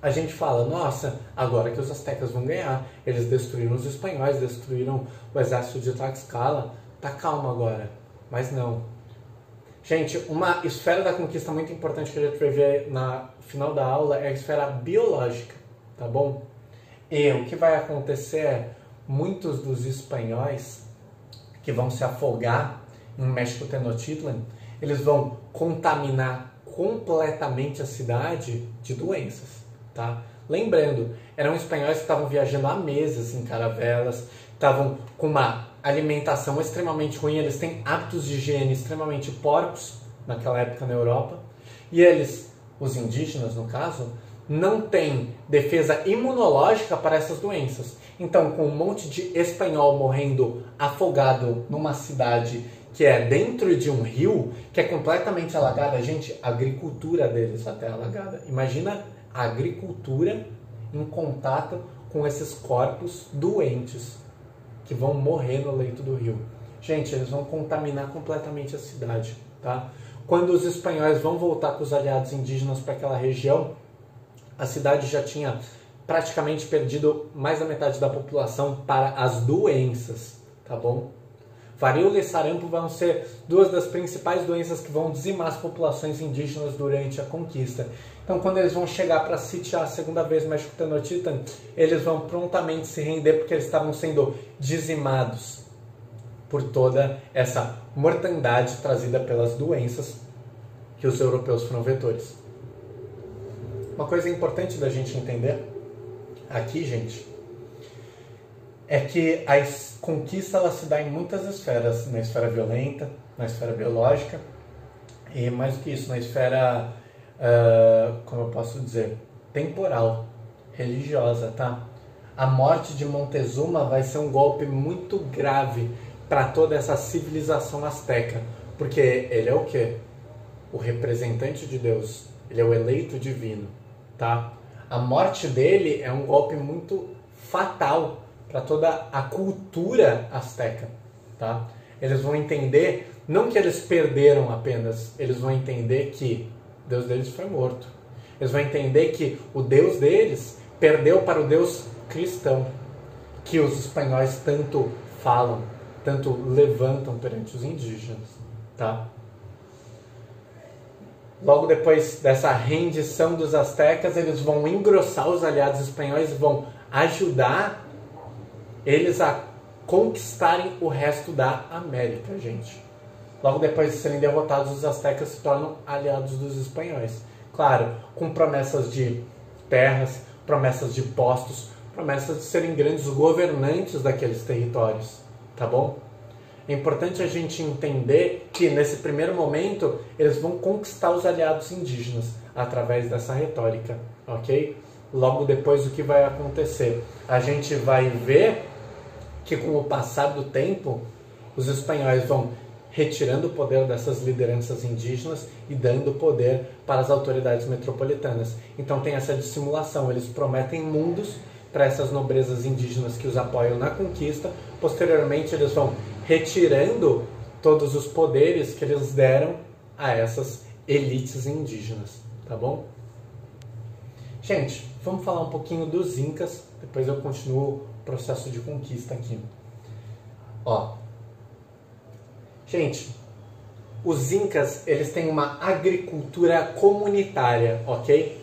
A gente fala, nossa, agora que os astecas vão ganhar, eles destruíram os espanhóis, destruíram o exército de Tlaxcala, tá calmo agora. Mas não. Gente, uma esfera da conquista muito importante que a gente vai ver na final da aula é a esfera biológica, tá bom? E o que vai acontecer é, muitos dos espanhóis que vão se afogar em México Tenochtitlan, eles vão contaminar completamente a cidade de doenças, tá? Lembrando, eram espanhóis que estavam viajando há meses em caravelas, estavam com uma alimentação extremamente ruim, eles têm hábitos de higiene extremamente porcos naquela época na Europa, e eles, os indígenas no caso, não têm defesa imunológica para essas doenças. Então, com um monte de espanhol morrendo afogado numa cidade que é dentro de um rio, que é completamente alagada, gente, a agricultura deles até é alagada. Imagina a agricultura em contato com esses corpos doentes que vão morrer no leito do rio. Gente, eles vão contaminar completamente a cidade, tá? Quando os espanhóis vão voltar com os aliados indígenas para aquela região, a cidade já tinha praticamente perdido mais da metade da população para as doenças, tá bom? Varíola e sarampo vão ser duas das principais doenças que vão dizimar as populações indígenas durante a conquista. Então, quando eles vão chegar para sitiar a segunda vez México Tenochtitlan, eles vão prontamente se render porque eles estavam sendo dizimados por toda essa mortandade trazida pelas doenças que os europeus foram vetores. Uma coisa importante da gente entender aqui, gente, é que a conquista ela se dá em muitas esferas, na esfera violenta, na esfera biológica e mais do que isso, na esfera, como eu posso dizer, temporal, religiosa, tá? A morte de Montezuma vai ser um golpe muito grave para toda essa civilização asteca, porque ele é o quê? O representante de Deus, ele é o eleito divino, tá? A morte dele é um golpe muito fatal para toda a cultura asteca, tá? Eles vão entender, não que eles perderam apenas, eles vão entender que Deus deles foi morto. Eles vão entender que o Deus deles perdeu para o Deus cristão, que os espanhóis tanto falam, tanto levantam perante os indígenas, tá? Logo depois dessa rendição dos astecas, eles vão engrossar os aliados espanhóis e vão ajudar eles a conquistarem o resto da América, gente. Logo depois de serem derrotados, os astecas se tornam aliados dos espanhóis. Claro, com promessas de terras, promessas de postos, promessas de serem grandes governantes daqueles territórios, tá bom? É importante a gente entender que, nesse primeiro momento, eles vão conquistar os aliados indígenas através dessa retórica, ok? Logo depois, o que vai acontecer? A gente vai ver que, com o passar do tempo, os espanhóis vão retirando o poder dessas lideranças indígenas e dando poder para as autoridades metropolitanas. Então tem essa dissimulação, eles prometem mundos para essas nobrezas indígenas que os apoiam na conquista. Posteriormente eles vão retirando todos os poderes que eles deram a essas elites indígenas, tá bom? Gente, vamos falar um pouquinho dos Incas, depois eu continuo o processo de conquista aqui. Ó, gente, os Incas, eles têm uma agricultura comunitária, ok?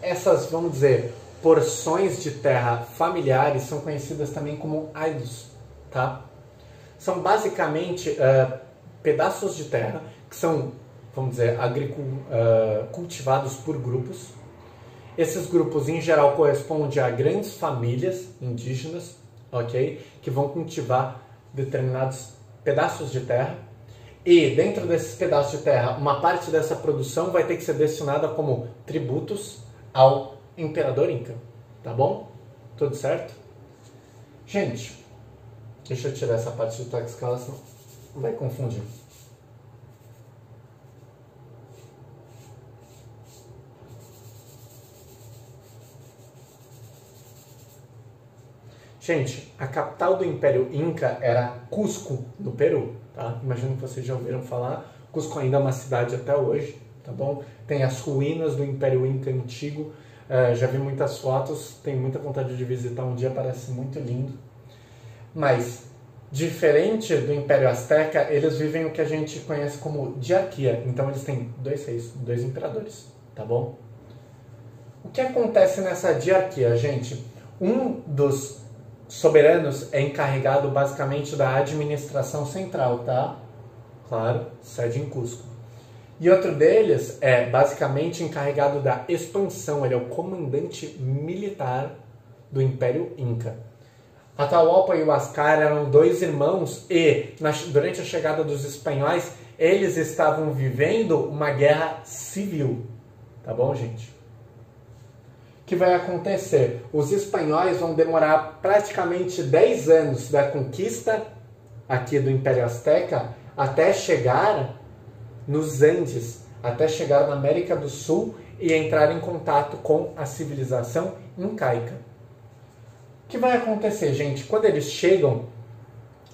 Essas, vamos dizer, porções de terra familiares são conhecidas também como aidos, tá? São basicamente pedaços de terra que são, vamos dizer, cultivados por grupos. Esses grupos, em geral, correspondem a grandes famílias indígenas, ok? Que vão cultivar determinados pedaços de terra. E dentro desses pedaços de terra, uma parte dessa produção vai ter que ser destinada como tributos ao imperador Inca, tá bom? Tudo certo? Gente, deixa eu tirar essa parte do Tlaxcala, senão vai confundir. Gente, a capital do Império Inca era Cusco, no Peru, tá? Imagino que vocês já ouviram falar. Cusco ainda é uma cidade até hoje, tá bom? Tem as ruínas do Império Inca antigo. Já vi muitas fotos, tenho muita vontade de visitar um dia, parece muito lindo. Mas, diferente do Império Azteca, eles vivem o que a gente conhece como diarquia. Então eles têm 2 reis, 2 imperadores, tá bom? O que acontece nessa diarquia, gente? Um dos soberanos é encarregado basicamente da administração central, tá? Claro, sede em Cusco. E outro deles é basicamente encarregado da expansão, ele é o comandante militar do Império Inca. Atahualpa e o Huáscar eram 2 irmãos e, durante a chegada dos espanhóis, eles estavam vivendo uma guerra civil. Tá bom, gente? O que vai acontecer? Os espanhóis vão demorar praticamente 10 anos da conquista aqui do Império Azteca até chegar nos Andes, até chegar na América do Sul e entrar em contato com a civilização incaica. O que vai acontecer, gente? Quando eles chegam,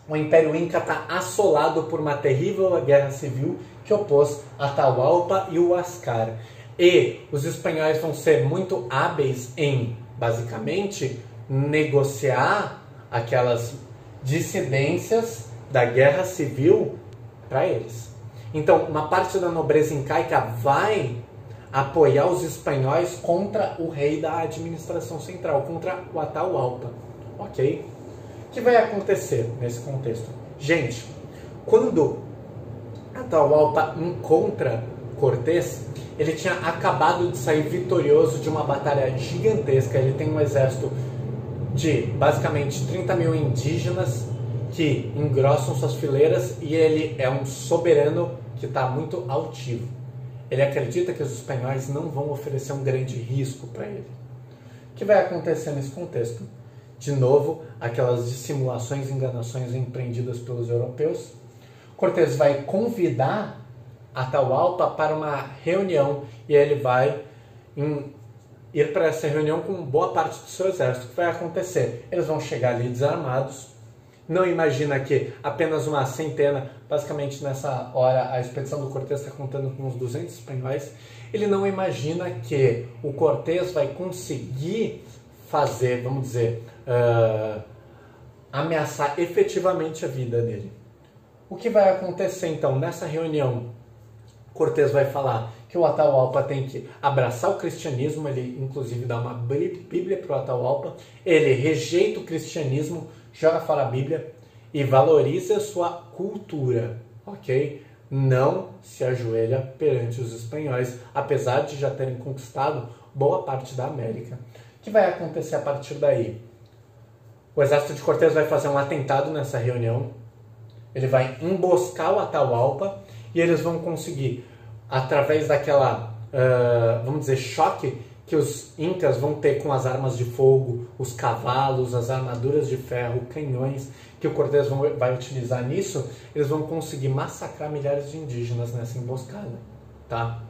o Império Inca está assolado por uma terrível guerra civil que opôs Atahualpa e o Huáscar. E os espanhóis vão ser muito hábeis em, basicamente, negociar aquelas dissidências da guerra civil para eles. Então, uma parte da nobreza incaica vai apoiar os espanhóis contra o rei da administração central, contra o Atahualpa, ok? O que vai acontecer nesse contexto? Gente, quando Atahualpa encontra Cortés, ele tinha acabado de sair vitorioso de uma batalha gigantesca, ele tem um exército de basicamente 30 mil indígenas que engrossam suas fileiras, e ele é um soberano que está muito altivo. Ele acredita que os espanhóis não vão oferecer um grande risco para ele. O que vai acontecer nesse contexto? De novo, aquelas dissimulações e enganações empreendidas pelos europeus. Cortés vai convidar Atahualpa para uma reunião, e ele vai ir para essa reunião com boa parte do seu exército. O que vai acontecer? Eles vão chegar ali desarmados. Não imagina que apenas uma centena, basicamente nessa hora a expedição do Cortés está contando com uns 200 espanhóis. Ele não imagina que o Cortés vai conseguir fazer, vamos dizer, ameaçar efetivamente a vida dele. O que vai acontecer então nessa reunião? Cortés vai falar que o Atahualpa tem que abraçar o cristianismo. Ele inclusive dá uma Bíblia para o Atahualpa. Ele rejeita o cristianismo, joga fora a Bíblia e valoriza a sua cultura, ok? Não se ajoelha perante os espanhóis, apesar de já terem conquistado boa parte da América. O que vai acontecer a partir daí? O exército de Cortés vai fazer um atentado nessa reunião. Ele vai emboscar o Atahualpa e eles vão conseguir, através daquela, vamos dizer, choque que os incas vão ter com as armas de fogo, os cavalos, as armaduras de ferro, canhões, que o Cortés vai utilizar nisso, eles vão conseguir massacrar milhares de indígenas nessa emboscada, tá?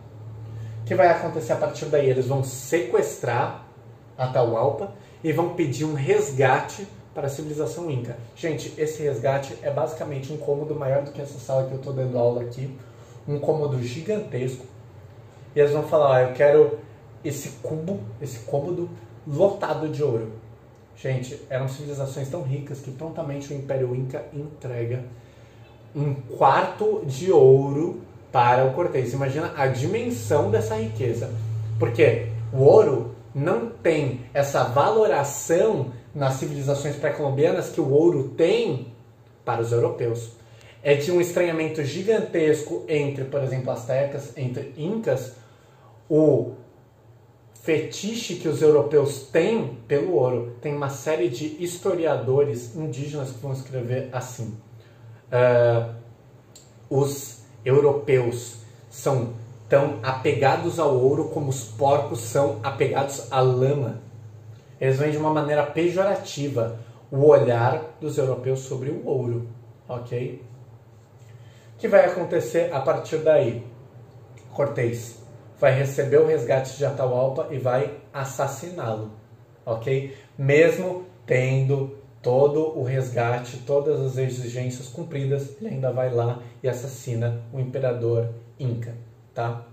O que vai acontecer a partir daí? Eles vão sequestrar Atahualpa e vão pedir um resgate para a civilização inca. Gente, esse resgate é basicamente um cômodo maior do que essa sala que eu estou dando aula aqui, um cômodo gigantesco, e eles vão falar, eu quero esse cômodo lotado de ouro. Gente, eram civilizações tão ricas que prontamente o Império Inca entrega um quarto de ouro para o Cortés. Imagina a dimensão dessa riqueza, porque o ouro não tem essa valoração nas civilizações pré-colombianas que o ouro tem para os europeus. É de um estranhamento gigantesco entre, por exemplo, astecas, entre incas, o fetiche que os europeus têm pelo ouro. Tem uma série de historiadores indígenas que vão escrever assim. Os europeus são tão apegados ao ouro como os porcos são apegados à lama. Eles veem de uma maneira pejorativa o olhar dos europeus sobre o ouro, ok? O que vai acontecer a partir daí? Cortés vai receber o resgate de Atahualpa e vai assassiná-lo, ok? Mesmo tendo todo o resgate, todas as exigências cumpridas, ele ainda vai lá e assassina o imperador Inca, tá?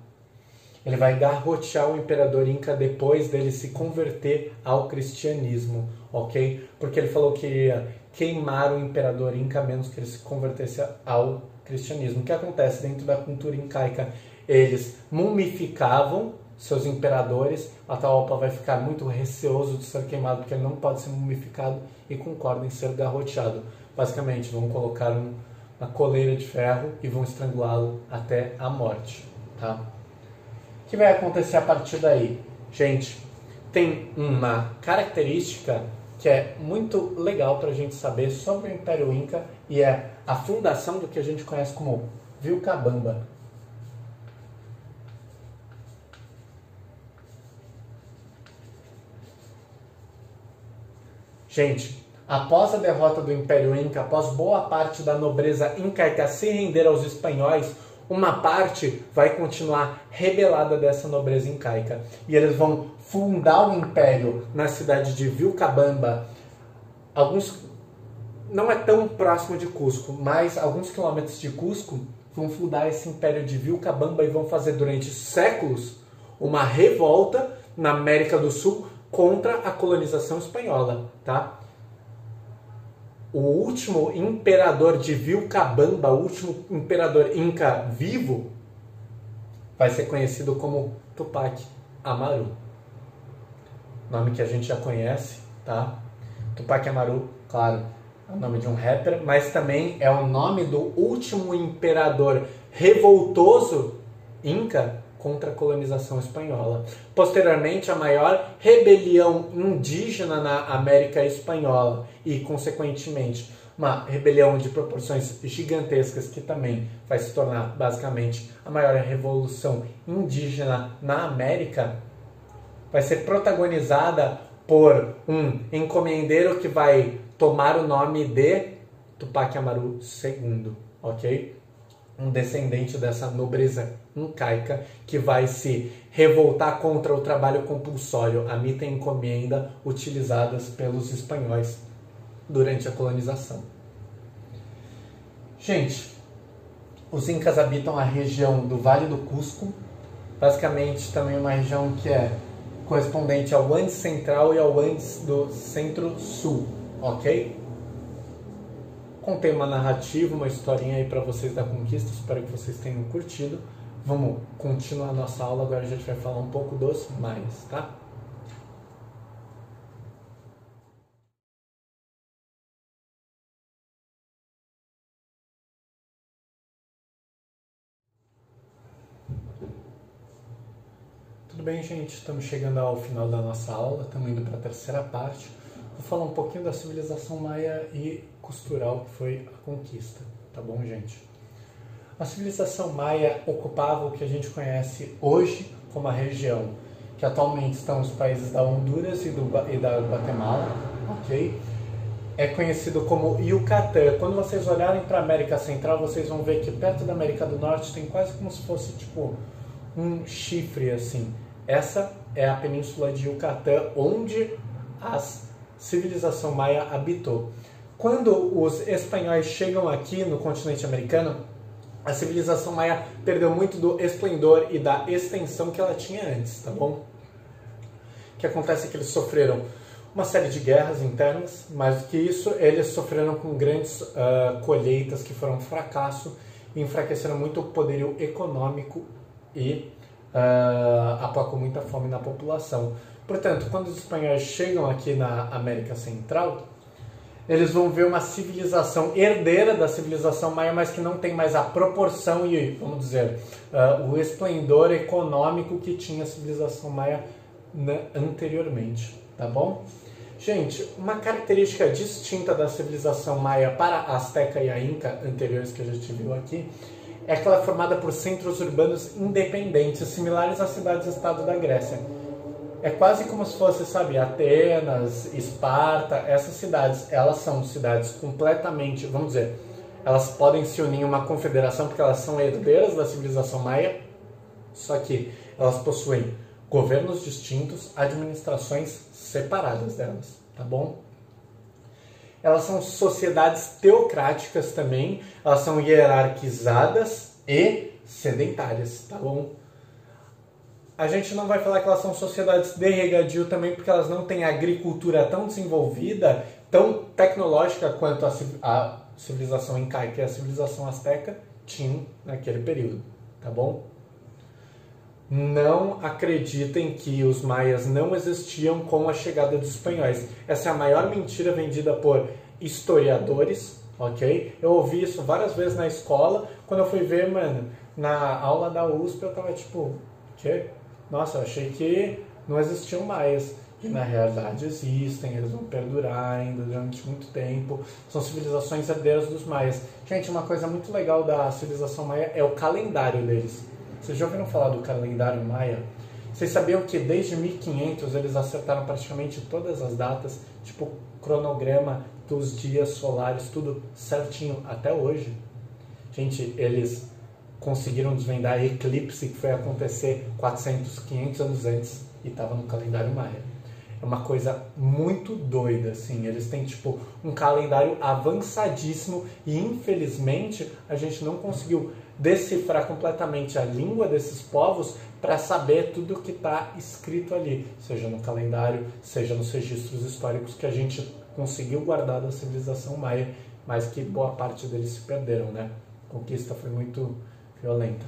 Ele vai garrotear o imperador Inca depois dele se converter ao cristianismo, ok? Porque ele falou que ia queimar o imperador Inca a menos que ele se convertesse ao cristianismo. O que acontece dentro da cultura incaica? Eles mumificavam seus imperadores. Atahualpa vai ficar muito receoso de ser queimado porque ele não pode ser mumificado e concorda em ser garroteado. Basicamente, vão colocar uma coleira de ferro e vão estrangulá-lo até a morte, tá? O que vai acontecer a partir daí? Gente, tem uma característica que é muito legal para a gente saber sobre o Império Inca e é a fundação do que a gente conhece como Vilcabamba. Gente, após a derrota do Império Inca, após boa parte da nobreza incaica se render aos espanhóis, uma parte vai continuar rebelada dessa nobreza incaica. E eles vão fundar o império na cidade de Vilcabamba. Não é tão próximo de Cusco, mas alguns quilômetros de Cusco, vão fundar esse império de Vilcabamba e vão fazer durante séculos uma revolta na América do Sul contra a colonização espanhola, tá? O último imperador de Vilcabamba, o último imperador inca vivo, vai ser conhecido como Tupac Amaru. Nome que a gente já conhece, tá? Tupac Amaru, claro, é o nome de um rapper, mas também é o nome do último imperador revoltoso inca contra a colonização espanhola. Posteriormente, a maior rebelião indígena na América Espanhola e, consequentemente, uma rebelião de proporções gigantescas que também vai se tornar, basicamente, a maior revolução indígena na América, vai ser protagonizada por um encomendeiro que vai tomar o nome de Tupac Amaru II, ok? Um descendente dessa nobreza incaica que vai se revoltar contra o trabalho compulsório, a mita e encomenda utilizadas pelos espanhóis durante a colonização. Gente, os incas habitam a região do Vale do Cusco, basicamente também uma região que é correspondente ao Andes Central e ao Andes do Centro-Sul, ok? Contei uma narrativa, uma historinha aí para vocês da conquista, espero que vocês tenham curtido. Vamos continuar a nossa aula, agora a gente vai falar um pouco dos maias, tá? Tudo bem, gente? Estamos chegando ao final da nossa aula, estamos indo para a terceira parte. Vou falar um pouquinho da civilização maia e costurar o que foi a conquista, tá bom, gente? A civilização maia ocupava o que a gente conhece hoje como a região que atualmente estão os países da Honduras e da Guatemala, ok? É conhecido como Yucatán. Quando vocês olharem para a América Central, vocês vão ver que perto da América do Norte tem quase como se fosse tipo um chifre assim. Essa é a península de Yucatán, onde a civilização maia habitou. Quando os espanhóis chegam aqui no continente americano, a civilização maia perdeu muito do esplendor e da extensão que ela tinha antes, tá bom? O que acontece é que eles sofreram uma série de guerras internas, mais do que isso, eles sofreram com grandes colheitas que foram um fracasso e enfraqueceram muito o poderio econômico e aplacou muita fome na população. Portanto, quando os espanhóis chegam aqui na América Central, eles vão ver uma civilização herdeira da civilização maia, mas que não tem mais a proporção e, vamos dizer, o esplendor econômico que tinha a civilização maia anteriormente, tá bom? Gente, uma característica distinta da civilização maia para a Azteca e a Inca anteriores que a gente viu aqui é que ela é formada por centros urbanos independentes, similares às cidades-estado da Grécia. É quase como se fosse, sabe, Atenas, Esparta, essas cidades, elas são cidades completamente, vamos dizer, elas podem se unir em uma confederação porque elas são herdeiras da civilização maia, só que elas possuem governos distintos, administrações separadas delas, tá bom? Elas são sociedades teocráticas também, elas são hierarquizadas e sedentárias, tá bom? A gente não vai falar que elas são sociedades de regadio também, porque elas não têm agricultura tão desenvolvida, tão tecnológica quanto a civilização incaica e a civilização asteca tinham naquele período, tá bom? Não acreditem que os maias não existiam com a chegada dos espanhóis. Essa é a maior mentira vendida por historiadores, ok? Eu ouvi isso várias vezes na escola. Quando eu fui ver, mano, na aula da USP, eu tava tipo, quê? Nossa, eu achei que não existiam maias. E na realidade existem, eles vão perdurar ainda durante muito tempo. São civilizações herdeiras dos maias. Gente, uma coisa muito legal da civilização maia é o calendário deles. Vocês já ouviram falar do calendário maia? Vocês sabiam que desde 1500 eles acertaram praticamente todas as datas, tipo cronograma dos dias solares, tudo certinho até hoje? Gente, eles conseguiram desvendar eclipse que foi acontecer 400, 500 anos antes e estava no calendário maia. É uma coisa muito doida, assim. Eles têm, tipo, um calendário avançadíssimo e, infelizmente, a gente não conseguiu decifrar completamente a língua desses povos para saber tudo o que está escrito ali, seja no calendário, seja nos registros históricos que a gente conseguiu guardar da civilização maia, mas que boa parte deles se perderam, né? A conquista foi muito violenta.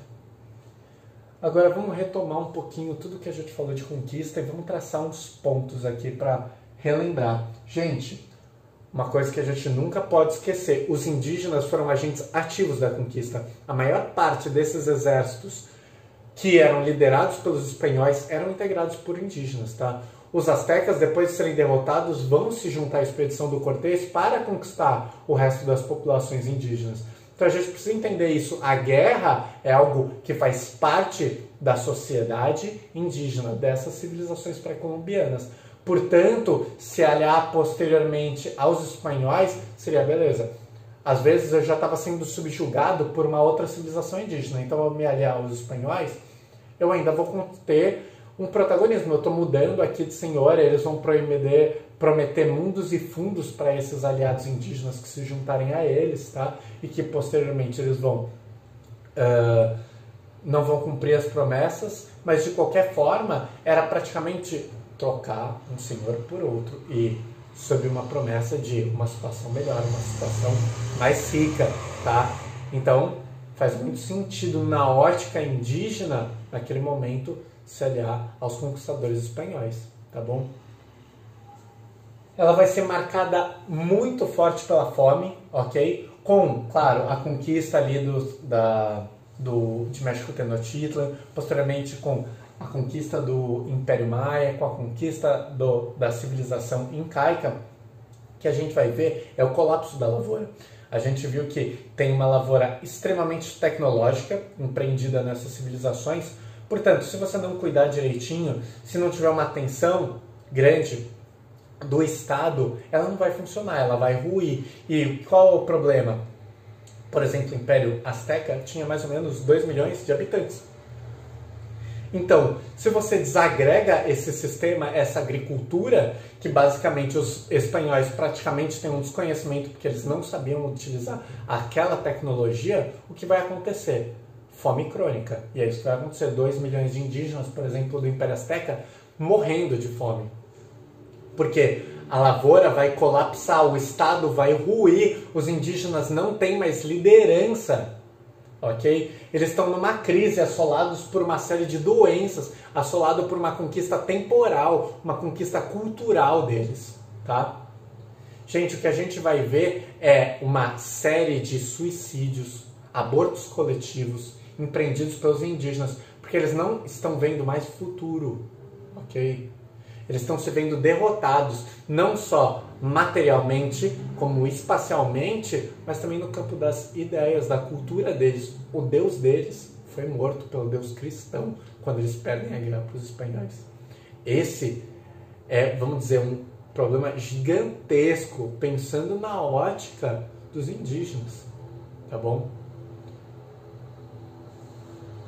Agora vamos retomar um pouquinho tudo que a gente falou de conquista e vamos traçar uns pontos aqui para relembrar. Gente, uma coisa que a gente nunca pode esquecer, os indígenas foram agentes ativos da conquista. A maior parte desses exércitos que eram liderados pelos espanhóis eram integrados por indígenas, tá? Os astecas, depois de serem derrotados, vão se juntar à expedição do Cortés para conquistar o resto das populações indígenas. Então a gente precisa entender isso. A guerra é algo que faz parte da sociedade indígena, dessas civilizações pré-colombianas. Portanto, se aliar posteriormente aos espanhóis seria beleza. Às vezes eu já estava sendo subjugado por uma outra civilização indígena, então ao me aliar aos espanhóis, eu ainda vou ter um protagonismo. Eu estou mudando aqui de senhor, eles vão prometer mundos e fundos para esses aliados indígenas que se juntarem a eles, tá? E que posteriormente eles não vão cumprir as promessas, mas de qualquer forma era praticamente trocar um senhor por outro e sob uma promessa de uma situação melhor, uma situação mais rica, tá? Então faz muito sentido na ótica indígena, naquele momento, se aliar aos conquistadores espanhóis, tá bom? Ela vai ser marcada muito forte pela fome, ok? Com, claro, a conquista ali de México Tenochtitlan, posteriormente com a conquista do Império Maia, com a conquista da civilização incaica, que a gente vai ver é o colapso da lavoura. A gente viu que tem uma lavoura extremamente tecnológica empreendida nessas civilizações. Portanto, se você não cuidar direitinho, se não tiver uma atenção grande do Estado, ela não vai funcionar, ela vai ruir. E qual é o problema? Por exemplo, o Império Azteca tinha mais ou menos 2 milhões de habitantes. Então, se você desagrega esse sistema, essa agricultura, que basicamente os espanhóis praticamente têm um desconhecimento porque eles não sabiam utilizar aquela tecnologia, o que vai acontecer? Fome crônica. E é isso que vai acontecer. 2 milhões de indígenas, por exemplo, do Império Azteca, morrendo de fome. Porque a lavoura vai colapsar, o Estado vai ruir, os indígenas não têm mais liderança, ok? Eles estão numa crise, assolados por uma série de doenças, assolados por uma conquista temporal, uma conquista cultural deles, tá? Gente, o que a gente vai ver é uma série de suicídios, abortos coletivos, empreendidos pelos indígenas, porque eles não estão vendo mais futuro, ok? Eles estão se vendo derrotados, não só materialmente, como espacialmente, mas também no campo das ideias, da cultura deles. O Deus deles foi morto pelo Deus cristão quando eles perdem a guerra para os espanhóis. Esse é, vamos dizer, um problema gigantesco, pensando na ótica dos indígenas, tá bom?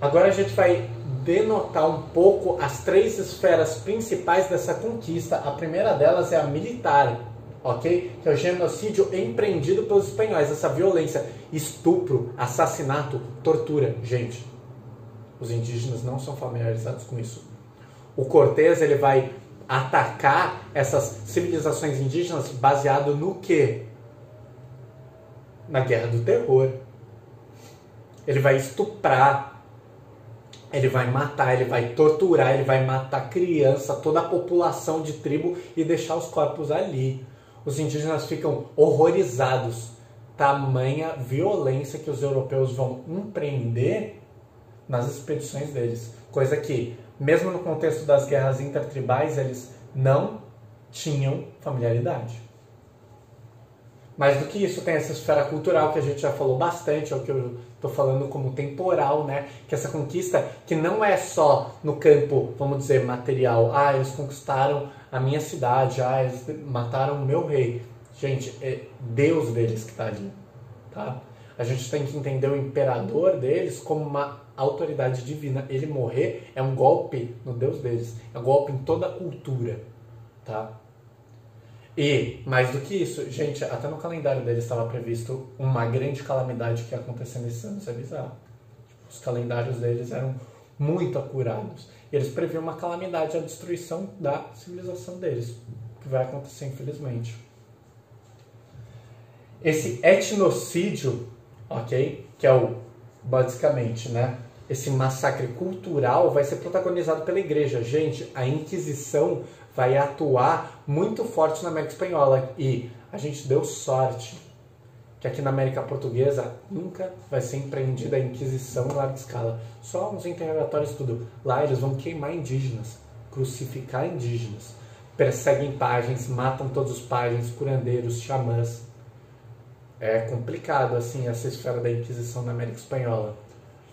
Agora a gente vai denotar um pouco as 3 esferas principais dessa conquista. A primeira delas é a militar, ok? Que é o genocídio empreendido pelos espanhóis, essa violência, estupro, assassinato, tortura. Gente, os indígenas não são familiarizados com isso. O Cortés, ele vai atacar essas civilizações indígenas baseado no quê? Na Guerra do Terror. Ele vai estuprar, ele vai matar, ele vai torturar, ele vai matar criança, toda a população de tribo e deixar os corpos ali. Os indígenas ficam horrorizados. Tamanha violência que os europeus vão empreender nas expedições deles. Coisa que, mesmo no contexto das guerras intertribais, eles não tinham familiaridade. Mais do que isso, tem essa esfera cultural que a gente já falou bastante, é o que eu estou falando como temporal, né? Que essa conquista que não é só no campo, vamos dizer, material. Ah, eles conquistaram a minha cidade, ah, eles mataram o meu rei. Gente, é Deus deles que está ali, tá? A gente tem que entender o imperador deles como uma autoridade divina. Ele morrer é um golpe no Deus deles, é um golpe em toda a cultura, tá? E, mais do que isso, gente, até no calendário deles estava previsto uma grande calamidade que ia acontecer nesses anos, é bizarro. Os calendários deles eram muito acurados. E eles previam uma calamidade, a destruição da civilização deles, que vai acontecer, infelizmente. Esse etnocídio, ok, que é o, basicamente, né, esse massacre cultural vai ser protagonizado pela igreja. Gente, a Inquisição vai atuar muito forte na América Espanhola e a gente deu sorte que aqui na América Portuguesa nunca vai ser empreendida a Inquisição em larga escala. Só uns interrogatórios, tudo. Lá eles vão queimar indígenas, crucificar indígenas, perseguem pajens, matam todos os pajens, curandeiros, xamãs. É complicado, assim, essa esfera da Inquisição na América Espanhola.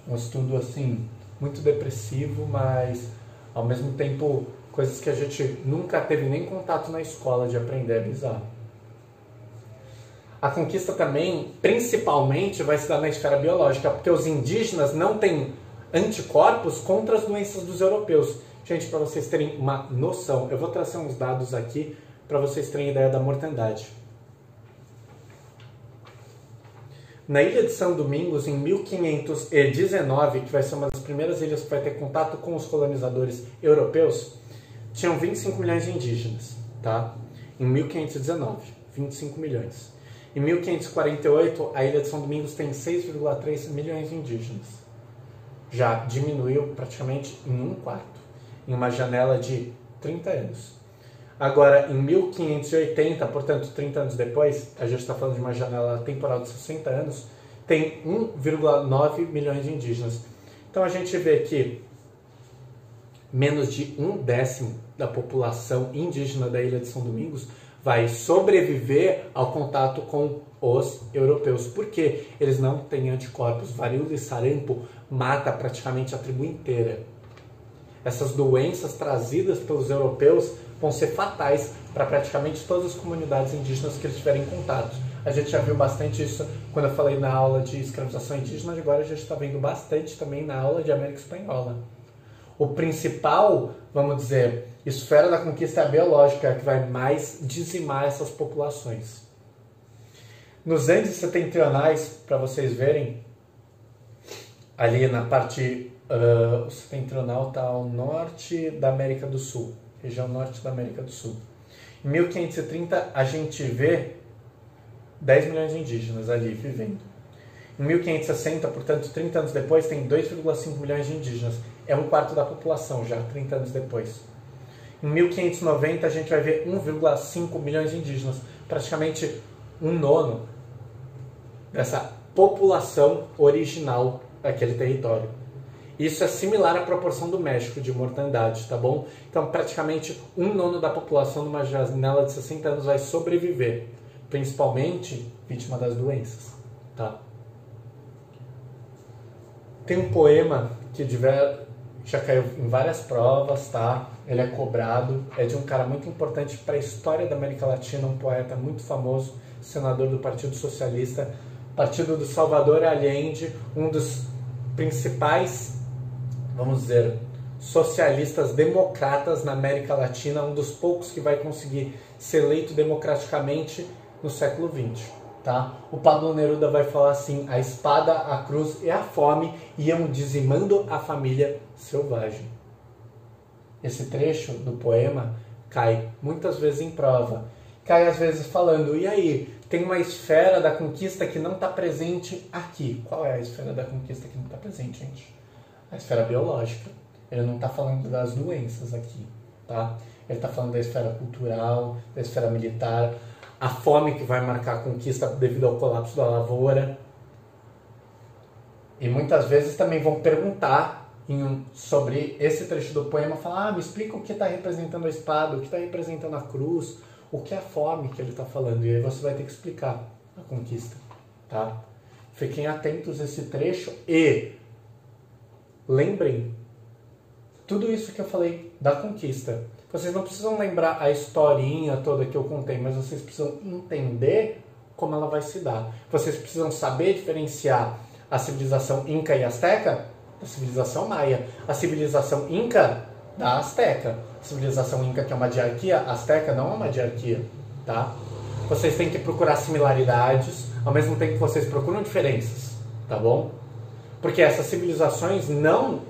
Um estudo, assim, muito depressivo, mas, ao mesmo tempo, coisas que a gente nunca teve nem contato na escola de aprender, é bizarro. A conquista também, principalmente, vai se dar na esfera biológica, porque os indígenas não têm anticorpos contra as doenças dos europeus. Gente, para vocês terem uma noção, eu vou trazer uns dados aqui para vocês terem ideia da mortandade. Na ilha de São Domingos, em 1519, que vai ser uma das primeiras ilhas que vai ter contato com os colonizadores europeus, tinham 25 milhões de indígenas, tá? Em 1519, 25 milhões. Em 1548, a ilha de São Domingos tem 6,3 milhões de indígenas. Já diminuiu praticamente em um quarto, em uma janela de 30 anos. Agora, em 1580, portanto, 30 anos depois, a gente está falando de uma janela temporal de 60 anos, tem 1,9 milhões de indígenas. Então, a gente vê que menos de 1/10 da população indígena da ilha de São Domingos vai sobreviver ao contato com os europeus. Por quê? Eles não têm anticorpos. Varíola e sarampo mata praticamente a tribo inteira. Essas doenças trazidas pelos europeus vão ser fatais para praticamente todas as comunidades indígenas que eles tiverem contato. A gente já viu bastante isso quando eu falei na aula de escravização indígena, agora a gente está vendo bastante também na aula de América Espanhola. O principal, vamos dizer, esfera da conquista é a biológica, que vai mais dizimar essas populações. Nos Andes setentrionais, para vocês verem, ali na parte o setentrional está ao norte da América do Sul, região norte da América do Sul. Em 1530, a gente vê 10 milhões de indígenas ali vivendo. Em 1560, portanto, 30 anos depois, tem 2,5 milhões de indígenas. É um quarto da população já, 30 anos depois. Em 1590, a gente vai ver 1,5 milhões de indígenas. Praticamente 1/9 dessa população original daquele território. Isso é similar à proporção do México de mortandade, tá bom? Então, praticamente 1/9 da população numa janela de 60 anos vai sobreviver, principalmente vítima das doenças, tá? Tem um poema que já caiu em várias provas, tá? Ele é cobrado, é de um cara muito importante para a história da América Latina, um poeta muito famoso, senador do Partido Socialista, partido do Salvador Allende, um dos principais, vamos dizer, socialistas democratas na América Latina, um dos poucos que vai conseguir ser eleito democraticamente no século XX. Tá? O Pablo Neruda vai falar assim: a espada, a cruz e a fome iam dizimando a família selvagem. Esse trecho do poema cai muitas vezes em prova. Cai às vezes falando, e aí, tem uma esfera da conquista que não está presente aqui. Qual é a esfera da conquista que não está presente, gente? A esfera biológica. Ele não está falando das doenças aqui, tá? Ele está falando da esfera cultural, da esfera militar, a fome que vai marcar a conquista devido ao colapso da lavoura. E muitas vezes também vão perguntar sobre esse trecho do poema, falar, me explica o que está representando a espada, o que está representando a cruz, o que é a fome que ele está falando. E aí você vai ter que explicar a conquista, tá? Fiquem atentos a esse trecho e lembrem tudo isso que eu falei da conquista. Vocês não precisam lembrar a historinha toda que eu contei, mas vocês precisam entender como ela vai se dar. Vocês precisam saber diferenciar a civilização Inca e Azteca da civilização Maia. A civilização Inca da Azteca. A civilização Inca, que é uma diarquia, a Azteca não é uma diarquia, tá? Vocês têm que procurar similaridades, ao mesmo tempo que vocês procuram diferenças, tá bom? Porque essas civilizações não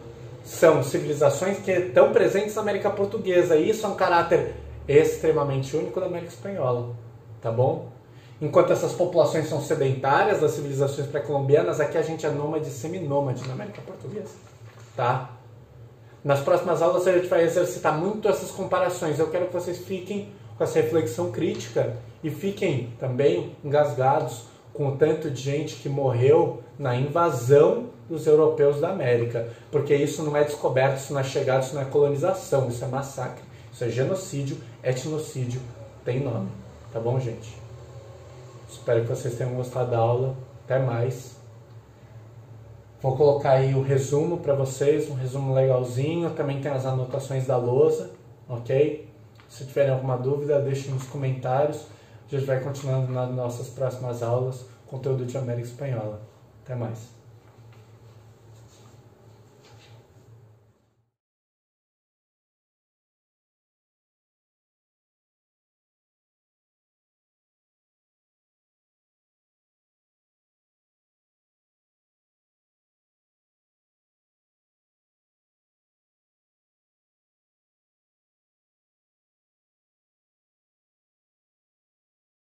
são civilizações que estão presentes na América Portuguesa, e isso é um caráter extremamente único da América Espanhola, tá bom? Enquanto essas populações são sedentárias das civilizações pré-colombianas, aqui a gente é nômade e seminômade na América Portuguesa, tá? Nas próximas aulas a gente vai exercitar muito essas comparações. Eu quero que vocês fiquem com essa reflexão crítica e fiquem também engasgados com o tanto de gente que morreu na invasão dos europeus da América, porque isso não é descoberto, isso não é chegado, isso não é colonização, isso é massacre, isso é genocídio, etnocídio, tem nome, tá bom, gente? Espero que vocês tenham gostado da aula, até mais. Vou colocar aí o resumo para vocês, um resumo legalzinho, também tem as anotações da lousa, ok? Se tiverem alguma dúvida, deixem nos comentários. A gente vai continuando nas nossas próximas aulas, conteúdo de América Espanhola. Até mais.